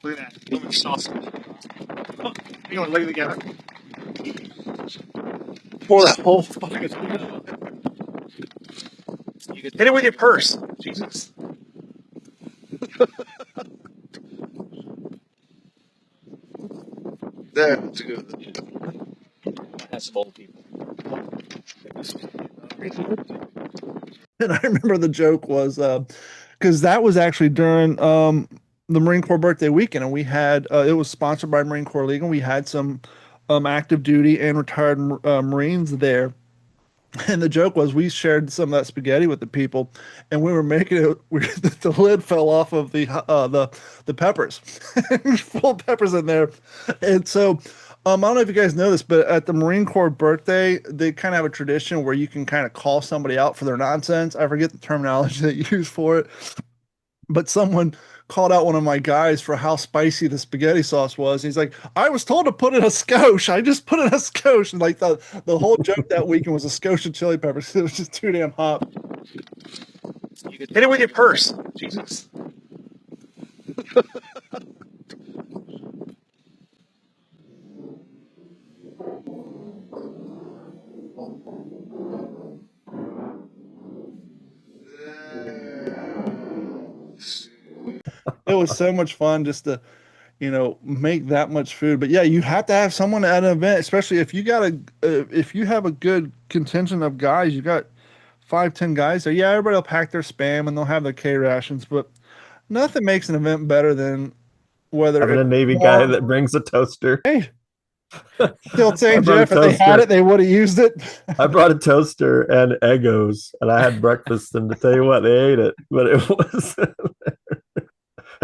F: Look at that. Look at the sauce. Oh, you want to lick it together?
E: Pour that whole fucking thing out.
F: You could hit it with your purse. Jesus.
E: That's good.
F: That's some old people.
A: And I remember the joke was because that was actually during the Marine Corps birthday weekend, and we had it was sponsored by Marine Corps League, and we had some active duty and retired Marines there. And the joke was we shared some of that spaghetti with the people, and we were making it. The lid fell off of the peppers, full of peppers in there, and so. I don't know if you guys know this, but at the Marine Corps birthday, they kind of have a tradition where you can kind of call somebody out for their nonsense. I forget the terminology they use for it, but someone called out one of my guys for how spicy the spaghetti sauce was. He's like, I was told to put in a skosh. I just put in a skosh. And like the whole joke that weekend was a skosh of chili peppers. It was just too damn hot.
F: You could hit it with your purse. Jesus.
A: It was so much fun just to, make that much food. But yeah, you have to have someone at an event, especially if you if you have a good contingent of guys, you got 5-10 guys there. Yeah, everybody will pack their Spam and they'll have their K rations, but nothing makes an event better than whether
C: Having a Navy guy that brings a toaster.
A: Hey, still saying, Jeff, if they had it, they would have used it.
C: I brought a toaster and Eggos, and I had breakfast, and to tell you what, they ate it, but it was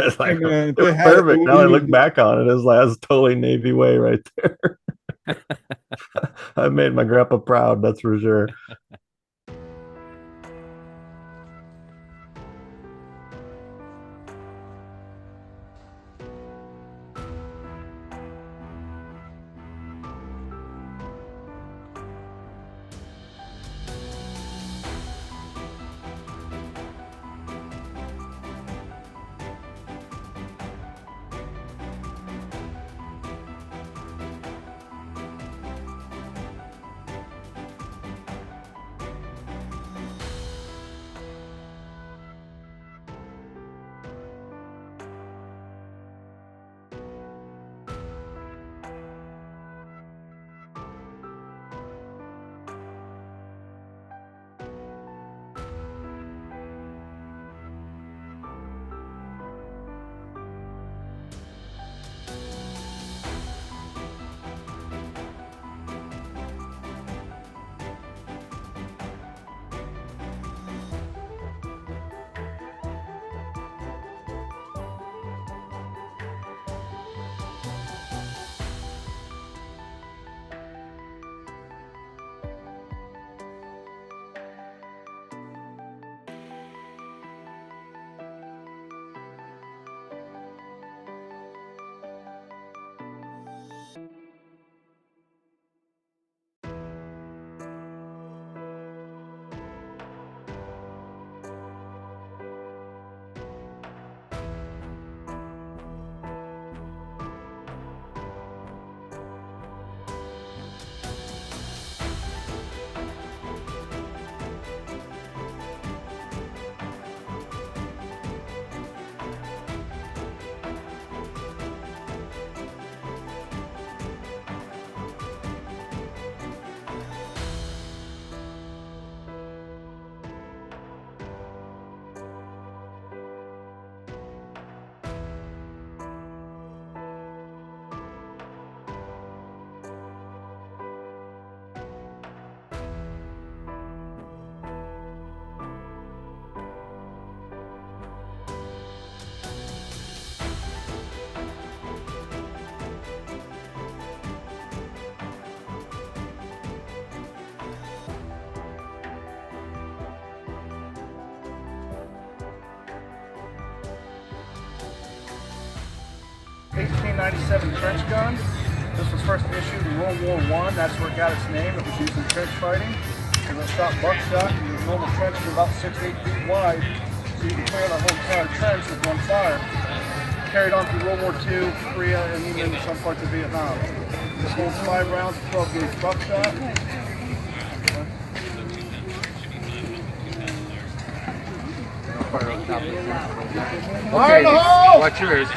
C: it's like,
A: man,
C: it was perfect. Now I look back on it, it's like, that's totally Navy way right there. I made my grandpa proud, that's for sure.
A: 1897 trench gun. This was first issued in World War I. That's where it got its name. It was used in trench fighting. And it shot buckshot. And the normal trench is about 6 to 8 feet wide. So you can clear the whole entire trench with one fire. Carried on through World War II, Korea, and even in some parts of Vietnam. This holds 5 rounds of 12 gauge buckshot.
G: Okay, watch yours.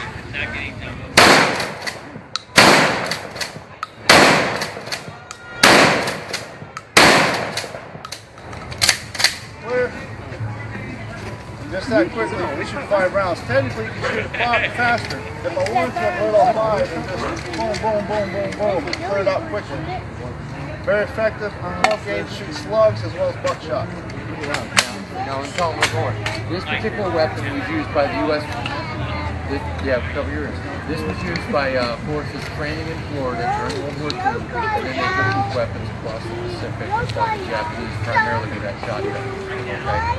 A: Clear. Just that quickly, we shoot 5 rounds. Technically, you can shoot it faster. If I wanted to, I'd load all 5 and just boom, boom, boom, boom, boom, and clear it out quickly. Very effective. 12 gauge shoots slugs as well as buckshot.
G: Now, tell them what's going. This particular weapon was used by the U.S. Cover yours. This was used by forces training in Florida during World War II, and then they took these weapons across the Pacific and fought the Japanese primarily with that shotgun. Okay.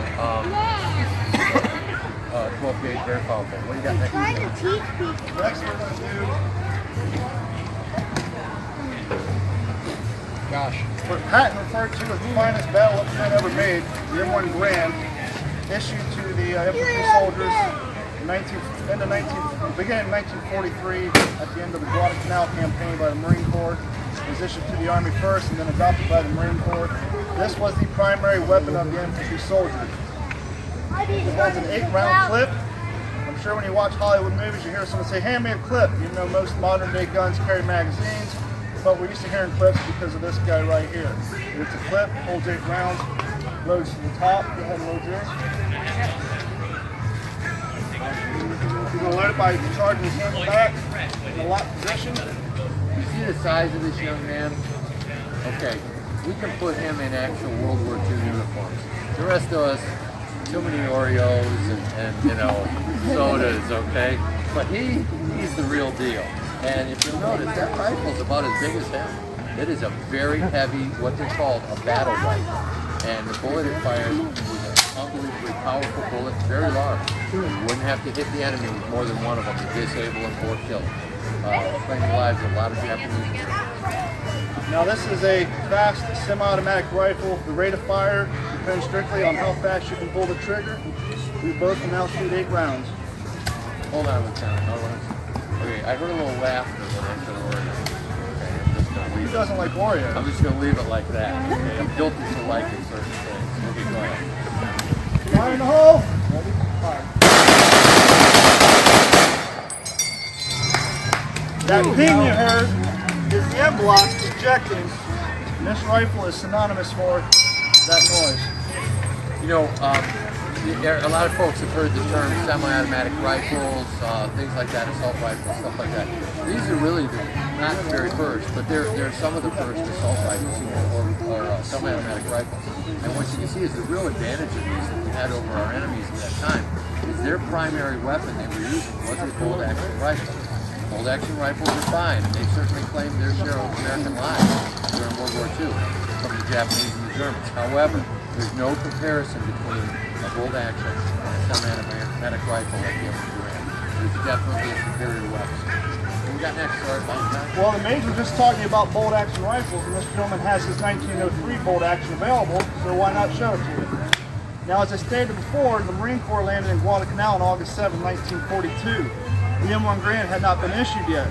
G: 12 gauge, very powerful. What do you got next?
A: Next, we're going to do.
G: Gosh.
A: What Patton referred to as the finest battle plane ever made, the M1 Grand, issued to the infantry soldiers beginning in 1943 at the end of the Guadalcanal campaign by the Marine Corps. It was issued to the Army first and then adopted by the Marine Corps. This was the primary weapon of the infantry soldier. It has an 8-round clip. I'm sure when you watch Hollywood movies, you hear someone say, "Hand me a clip." You know, most modern day guns carry magazines, but we're used to hearing clips because of this guy right here. It's a clip, holds 8 rounds, loads to the top. Go ahead and load yours. You're going to load it by charging his handle back in the lock position.
G: You see the size of this young man? Okay, we can put him in actual World War II uniforms. The rest of us, too many Oreos and you know, sodas, okay? But he's the real deal. And if you'll notice, that rifle's about as big as him. It is a very heavy, what they call a battle rifle. And the bullet it fires was an unbelievably powerful bullet, very large. You wouldn't have to hit the enemy with more than one of them to disable him or kill him. Claiming the lives of a lot of Japanese.
A: Now this is a fast semi-automatic rifle. The rate of fire depends strictly on how fast you can pull the trigger. We both can now shoot 8 rounds.
G: Hold on one second. Okay, I heard a little laughter when I said Oreo. Okay, I'm just going to leave
A: Who doesn't like Oreos?
G: I'm just going to leave it like that. Okay, I'm guilty for liking certain things. Okay, go ahead.
A: Fire in the hole. Ready? Fire. That ping you heard is the end block ejecting. And this rifle is synonymous for that noise.
G: You know, a lot of folks have heard the term semi-automatic rifles, things like that, assault rifles, stuff like that. These are really not the very first, but they're some of the first assault rifles or semi-automatic rifles. And what you can see is the real advantage of these that we had over our enemies at that time is their primary weapon they were using was a bolt-action rifle. Bolt-action rifles are fine, and they certainly claimed their share of American lives during World War II from the Japanese and the Germans. However, there's no comparison between a bolt-action and a semi-automatic rifle like the M1 Grand. It's definitely a superior weapon. What we got next, Sergeant?
A: Well, the Major was just talking about bolt-action rifles, and this gentleman has his 1903 bolt-action available, so why not show it to you? Now, as I stated before, the Marine Corps landed in Guadalcanal on August 7, 1942. The M1 Grand had not been issued yet.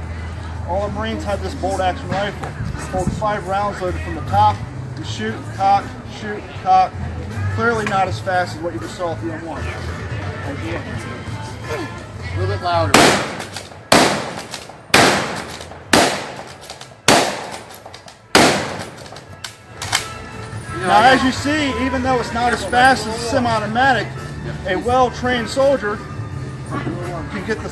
A: All the Marines had this bolt-action rifle. It holds 5 rounds loaded from the top. You shoot, cock, shoot, cock. Clearly not as fast as what you just saw with the M1.
G: A little bit louder.
A: Now, as you see, even though it's not as fast as a semi-automatic, a well-trained soldier can get the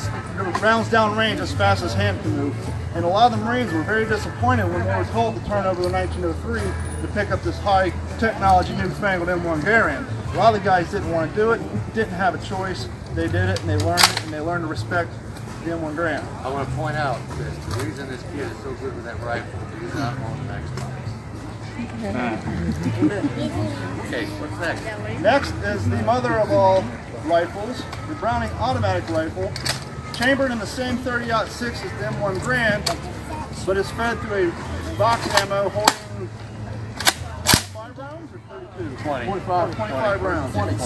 A: rounds down range as fast as hand can move. And a lot of the Marines were very disappointed when they were told to turn over the 1903 to pick up this high technology newfangled M1 Garand. A lot of the guys didn't want to do it, didn't have a choice. They did it and they learned it, and they learned to respect the M1 Garand.
G: I want to point out that the reason this kid is so good with that rifle is he's not on the next one. Okay, what's next?
A: Next is the mother of all rifles, the Browning automatic rifle,
E: chambered in the same 30-06 as the M1 Grand, but it's fed through a box ammo holding 25 rounds or 32?
G: 20.
E: 25 rounds.
G: 20.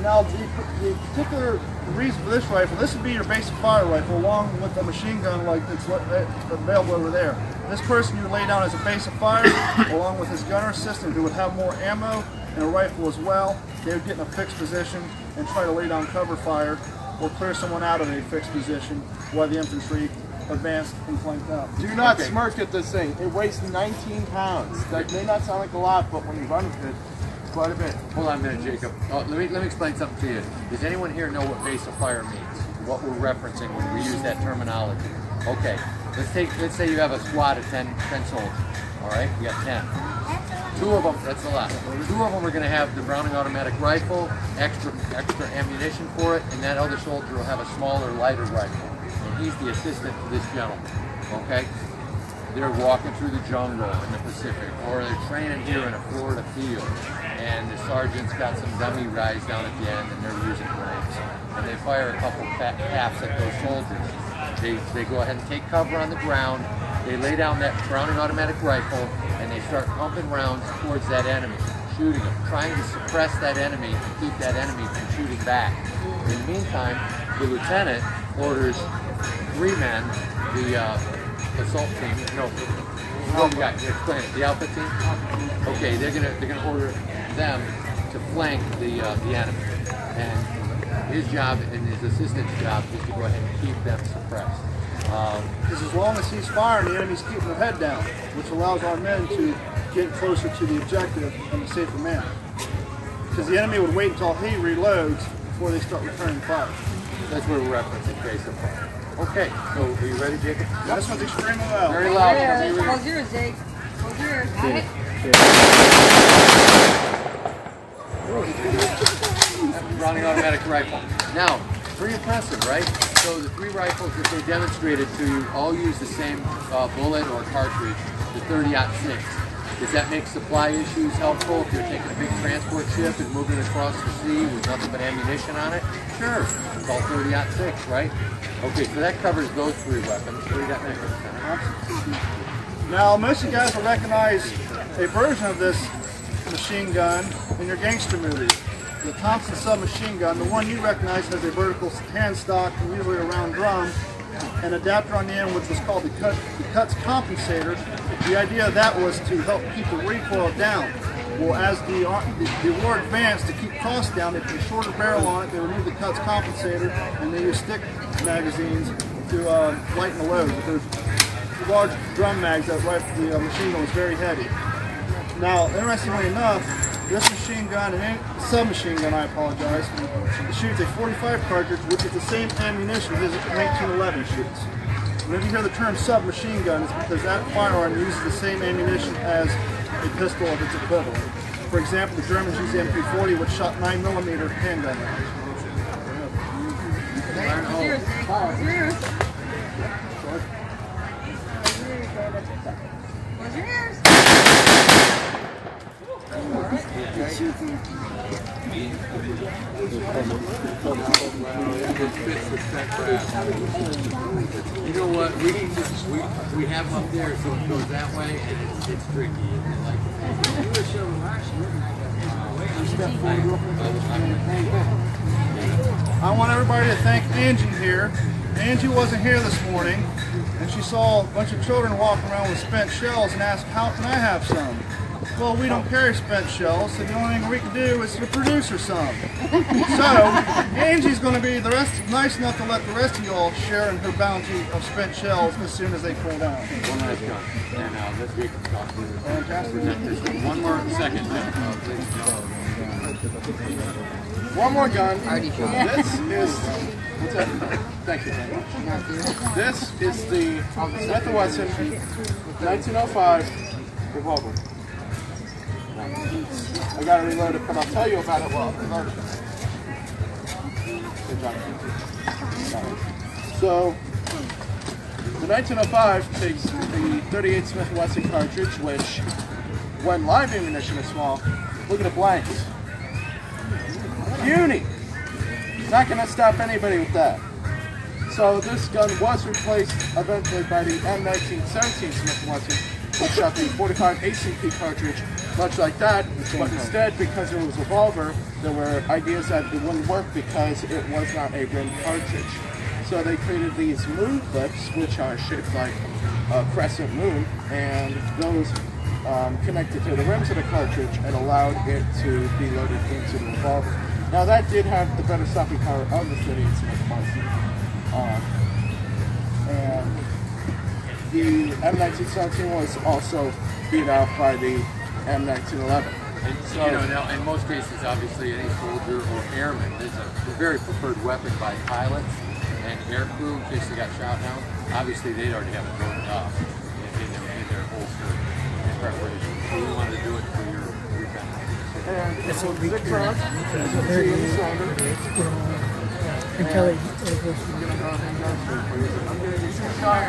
E: Now, the particular reason for this rifle, this would be your basic fire rifle along with a machine gun like that's available over there. This person you would lay down as a base of fire along with his gunner assistant who would have more ammo and a rifle as well. They would get in a fixed position and try to lay down cover fire or clear someone out of a fixed position while the infantry advanced and flanked out.
H: Do not smirk at this thing. It weighs 19 pounds. That may not sound like a lot, but when you run with it, quite a bit.
G: Hold on a minute, Jacob. Let me explain something to you. Does anyone here know what base of fire means? What we're referencing when we use that terminology? Okay, let's say you have a squad of 10 soldiers. All right, you got 10. 2 of them, that's a lot. 2 of them are going to have the Browning automatic rifle, extra ammunition for it, and that other soldier will have a smaller, lighter rifle. And he's the assistant to this gentleman. Okay? They're walking through the jungle in the Pacific, or they're training here in a Florida field, and the sergeant's got some dummy rides down at the end, and they're using grenades. And they fire a couple caps at those soldiers. They go ahead and take cover on the ground. They lay down that Browning automatic rifle, and they start pumping rounds towards that enemy, shooting them, trying to suppress that enemy and keep that enemy from shooting back. In the meantime, the lieutenant orders 3 men, the assault team. No, what you got? Explain it. The Alpha team. Okay, they're gonna order them to flank the enemy, and his job and his assistant's job is to go ahead and keep them suppressed.
E: Because as long as he's firing, the enemy's keeping their head down, which allows our men to get closer to the objective in a safer manner. Because the enemy would wait until he reloads before they start returning fire.
G: That's what we're referencing base of fire. Okay, so are you ready, Jacob?
E: This one's extremely loud.
G: Very loud.
I: Close yours, Jake. Close yours.
G: Browning automatic rifle. Now, pretty impressive, right? So the 3 rifles that they demonstrated to you all use the same bullet or cartridge, the 30-06. Does that make supply issues helpful if you're taking a big transport ship and moving across the sea with nothing but ammunition on it? Sure. It's all 30-06, right? Okay, so that covers those 3 weapons. What do you got next?
E: Now, most of you guys will recognize a version of this machine gun in your gangster movies. The Thompson submachine gun, the one you recognize, has a vertical hand stock and usually a round drum, an adapter on the end which was called the cuts compensator. The idea of that was to help keep the recoil down. Well, as the war advanced, to keep costs down, they put a shorter barrel on it, they removed the cuts compensator, and they used stick magazines to lighten the load. There's large drum mags that the machine gun was very heavy. Now, interestingly enough, this machine gun and submachine gun, I apologize, it shoots a 45 cartridge, which is the same ammunition as 1911 shoots. Whenever you hear the term submachine gun, it's because that firearm uses the same ammunition as a pistol of its equivalent. For example, the Germans used the MP40, which shot 9mm handgun rounds.
G: You know what? We have them up there, so it goes that way, and it's tricky.
E: I want everybody to thank Angie here. Angie wasn't here this morning, and she saw a bunch of children walking around with spent shells and asked, "How can I have some?" Well, we don't carry spent shells, so the only thing we can do is to produce her some. So, Angie's going to be nice enough to let the rest of you all share in her bounty of spent shells as soon as they cool down.
G: One nice gun. And this week,
E: Fantastic.
G: one more second.
H: One more gun. This is. What's that? Thank you. This is the Smith & Wesson 1905 revolver. I gotta reload it, but I'll tell you about it while I reload it. Good job. So, the 1905 takes the 38 Smith & Wesson cartridge, which, when live ammunition is small, look at the blanks. Puny! Not gonna stop anybody with that. So this gun was replaced eventually by the M1917 Smith & Wesson, which shot the 45 ACP cartridge, much like that, but instead, because it was a revolver, there were ideas that it wouldn't work because it was not a rimmed cartridge. So they created these moon clips, which are shaped like a crescent moon, and those connected to the rims of the cartridge and allowed it to be loaded into the revolver. Now that did have the better stopping power of the 38 Smith & Wesson. And the M1917 was also beat out by the M1911.
G: And so, now in most cases, obviously, any soldier or airman is a very preferred weapon by pilots and air crew in case they got shot down. Obviously, they'd already have it loaded up in their holster in preparation. So you wanted to do it for your benefit.
H: And it's a 6 rounds, as you can see in the cylinder.
J: Kelly,
H: I'm going to use your shot.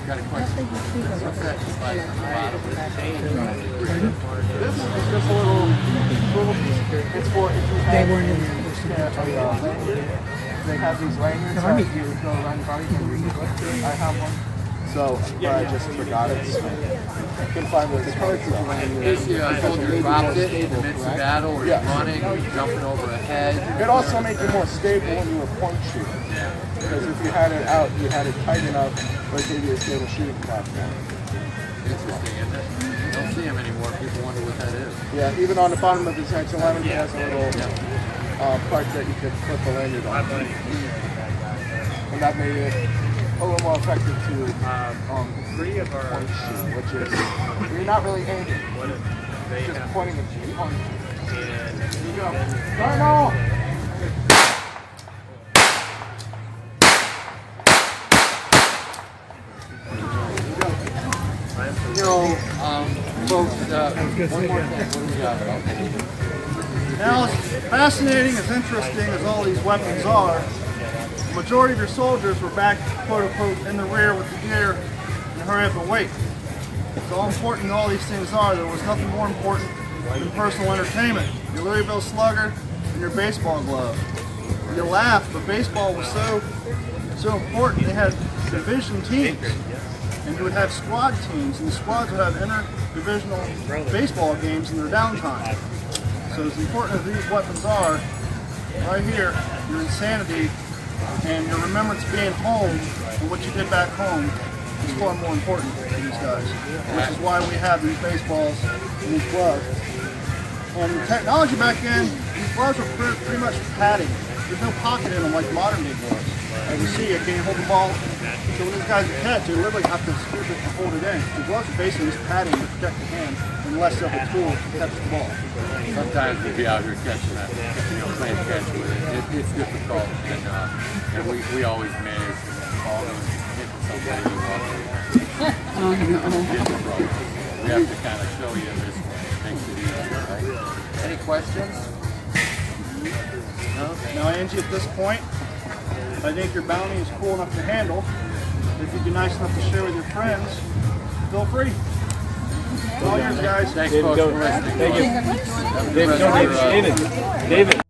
G: Got a question? What's that slide on the bottom?
H: This is just a little it's for if you have they have these lanyards that you go around your body and you I have one. So, but I just forgot it. So I couldn't find where the cartridge lanyard
G: If you soldier dropped it in the midst of battle, or you're running, or you're jumping over a head.
H: It also made you more stable when you were point shooting. Because if you had it out, you had it tight enough, but it gave you a stable shooting platform.
G: Interesting, isn't it? You don't see them anymore. People wonder what that is.
H: Yeah, even on the bottom of his section 11, he has a little part that you could put the lanyard on. And that made it a little more effective to point shoot, which is you're not really aiming, just pointing at you. Here you go. Colonel!
G: Folks, one more thing. What do we got?
E: Now, as fascinating, as interesting as all these weapons are, the majority of your soldiers were back, quote unquote, in the rear with the gear and hurry up and wait. So how important all these things are, there was nothing more important than personal entertainment. Your Louisville Slugger and your baseball glove. You laugh, but baseball was so important. They had division teams, and you would have squad teams, and the squads would have interdivisional baseball games in their downtime. So as important as these weapons are, right here, your insanity and your remembrance of being home and what you did back home is far more important to these guys, which is why we have these baseballs and these gloves. And the technology back then, these gloves were pretty much padding. There's no pocket in them like modern day gloves. As you see, you can't hold the ball. So when these guys catch, they literally have to scoop it and hold it in. The gloves are basically just padding to protect the hand and less of a tool to catch the ball.
G: Sometimes we'll be out here catching that, playing catch with it. It's difficult, and we always manage the ball hitting somebody you walk We have to kind of show you this makes it easier, right? Any questions?
E: No? Now, Angie, at this point, I think your bounty is cool enough to handle. If you'd be nice enough to share with your friends, feel free. It's all yours, guys.
G: Thanks, folks, for listening.
B: Thank you. David.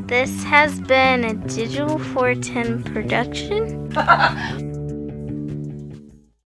K: This has been a Digital 410 production.